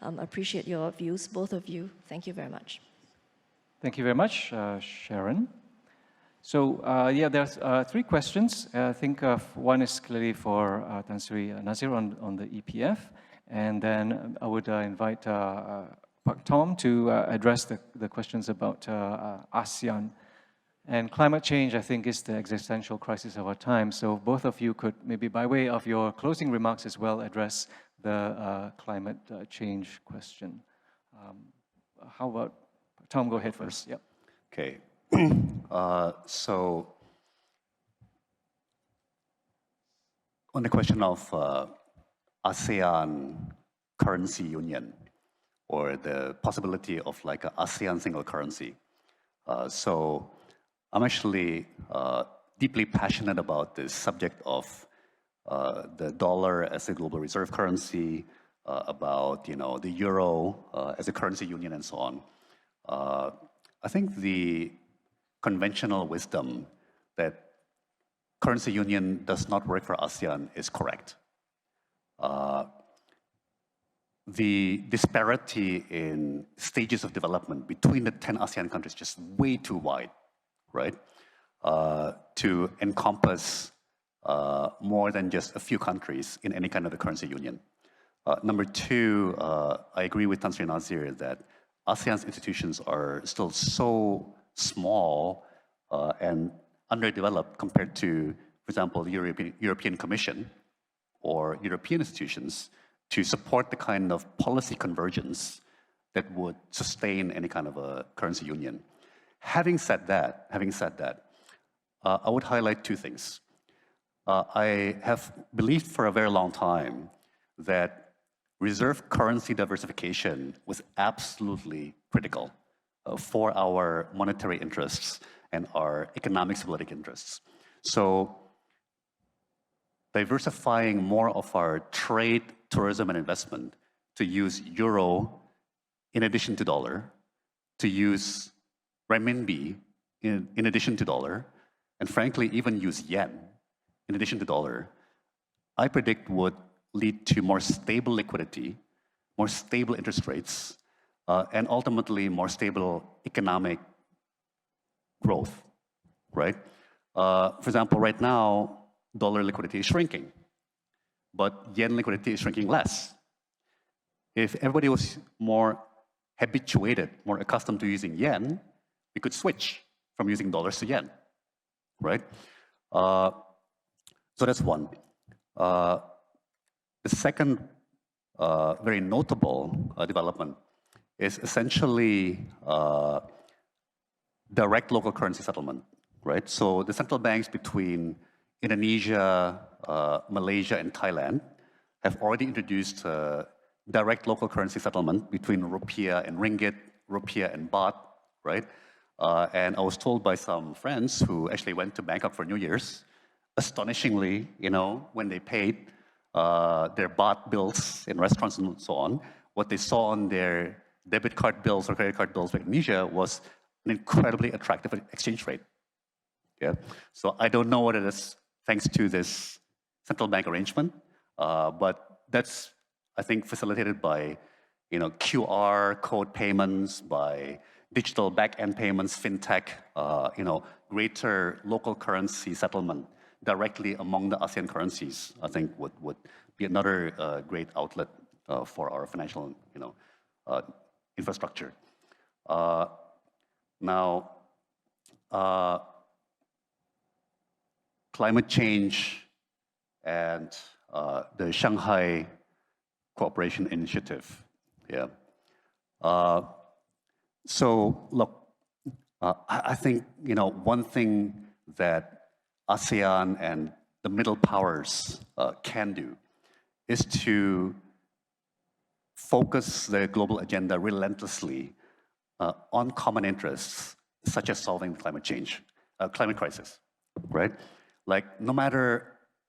Appreciate your views, both of you. Thank you very much. Thank you very much, Sharon. So, there's 3 questions. I think one is clearly for Tan Sri Nazir on the EPF, and then I would invite Pak Tom to address the questions about ASEAN. And climate change, I think, is the existential crisis of our time. So both of you could maybe, by way of your closing remarks as well, address the climate change question. How about Tom? Go ahead first. Yep. Okay. So on the question of ASEAN currency union, or the possibility of like an ASEAN single currency. So I'm actually deeply passionate about this subject of the dollar as a global reserve currency, about the euro as a currency union and so on. I think the conventional wisdom that currency union does not work for ASEAN is correct. The disparity in stages of development between the 10 ASEAN countries is just way too wide, right? To encompass more than just a few countries in any kind of a currency union. Number 2, I agree with Tan Sri Nazir that ASEAN's institutions are still so small and underdeveloped compared to, for example, the European Commission or European institutions to support the kind of policy convergence that would sustain any kind of a currency union. Having said that, I would highlight 2 things. I have believed for a very long time that reserve currency diversification was absolutely critical for our monetary interests and our economic stability interests. So diversifying more of our trade, tourism, and investment to use euro in addition to dollar, to use renminbi in addition to dollar, and frankly, even use yen in addition to dollar, I predict would lead to more stable liquidity, more stable interest rates, and ultimately more stable economic growth, right? For example, right now, dollar liquidity is shrinking, but yen liquidity is shrinking less. If everybody was more habituated, more accustomed to using yen, we could switch from using dollars to yen, right? So that's one. The second very notable development is essentially direct local currency settlement, right? So the central banks between Indonesia, Malaysia, and Thailand have already introduced direct local currency settlement between rupiah and ringgit, rupiah and baht, right? And I was told by some friends who actually went to Bangkok for New Year's, astonishingly, when they paid their baht bills in restaurants and so on, what they saw on their debit card bills or credit card bills for Indonesia was an incredibly attractive exchange rate. Yeah. So I don't know what it is thanks to this central bank arrangement, but that's, I think, facilitated by QR code payments, by digital back-end payments, fintech, greater local currency settlement directly among the ASEAN currencies, I think would be another great outlet for our financial infrastructure. Now, climate change and the Shanghai Cooperation Initiative. Yeah. So look, I think one thing that ASEAN and the middle powers can do is to focus the global agenda relentlessly on common interests, such as solving climate change, climate crisis, right? Like, no matter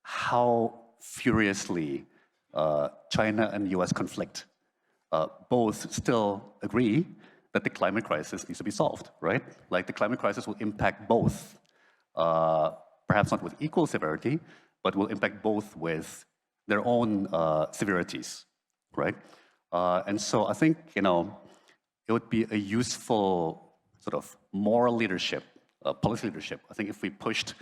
how furiously China and US conflict, both still agree that the climate crisis needs to be solved, right? Like, the climate crisis will impact both, perhaps not with equal severity, but will impact both with their own severities, right? And so I think, it would be a useful sort of moral leadership, policy leadership. I think if we pushed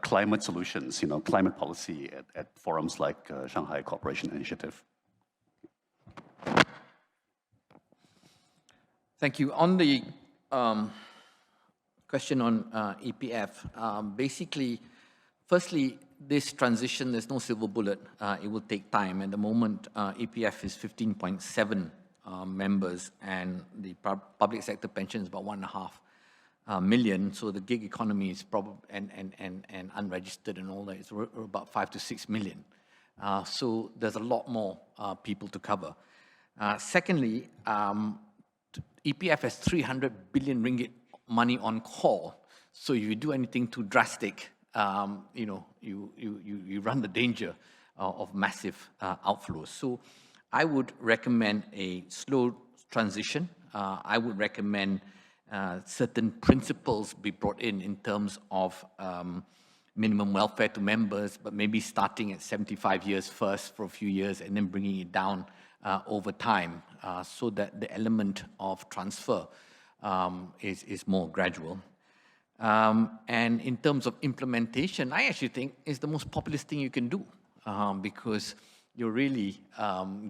climate solutions, climate policy at forums like Shanghai Cooperation Initiative. Thank you. On the question on EPF, basically, firstly, this transition, there's no silver bullet. It will take time. At the moment, EPF is 15.7 members, and the public sector pension is about 1.5 million. So the gig economy is probably, and unregistered and all that, is about 5 to 6 million. So there's a lot more people to cover. Secondly, EPF has 300 billion ringgit money on call. So if you do anything too drastic, you run the danger of massive outflows. So I would recommend a slow transition. I would recommend certain principles be brought in terms of minimum welfare to members, but maybe starting at 75 years first for a few years and then bringing it down over time so that the element of transfer is more gradual. And in terms of implementation, I actually think it's the most populist thing you can do because you're really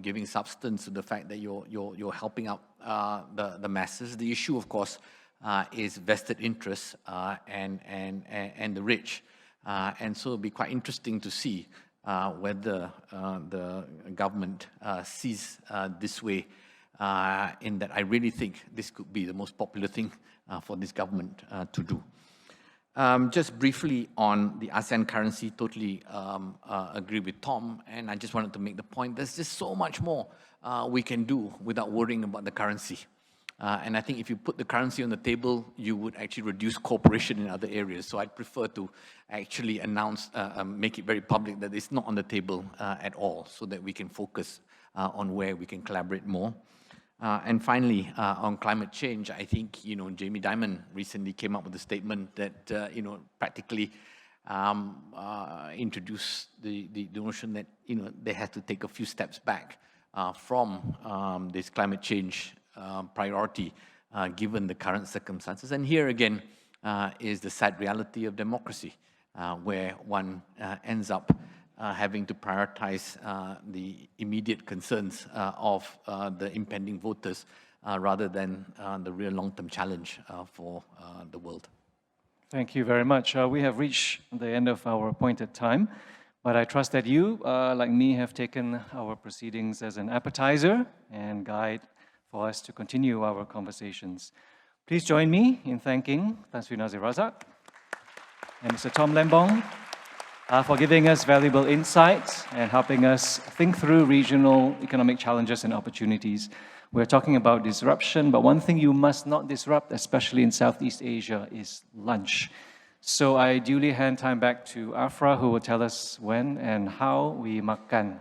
giving substance to the fact that you're helping out the masses. The issue, of course, is vested interests and the rich. And so it'll be quite interesting to see whether the government sees this way, in that I really think this could be the most popular thing for this government to do. Just briefly on the ASEAN currency, totally agree with Tom, and I just wanted to make the point, there's just so much more we can do without worrying about the currency. And I think if you put the currency on the table, you would actually reduce cooperation in other areas. So I'd prefer to actually announce, make it very public that it's not on the table at all, so that we can focus on where we can collaborate more. And finally, on climate change, I think, Jamie Dimon recently came up with a statement that, practically introduced the notion that, they have to take a few steps back from this climate change priority, given the current circumstances. And here again is the sad reality of democracy, where one ends up having to prioritize the immediate concerns of the impending voters rather than the real long-term challenge for the world. Thank you very much. We have reached the end of our appointed time, but I trust that you, like me, have taken our proceedings as an appetizer and guide for us to continue our conversations. Please join me in thanking Tan Sri Nazir Razak and Mr. Tom Lembong for giving us valuable insights and helping us think through regional economic challenges and opportunities. We're talking about disruption, but one thing you must not disrupt, especially in Southeast Asia, is lunch. So I duly hand time back to Afra, who will tell us when and how we makan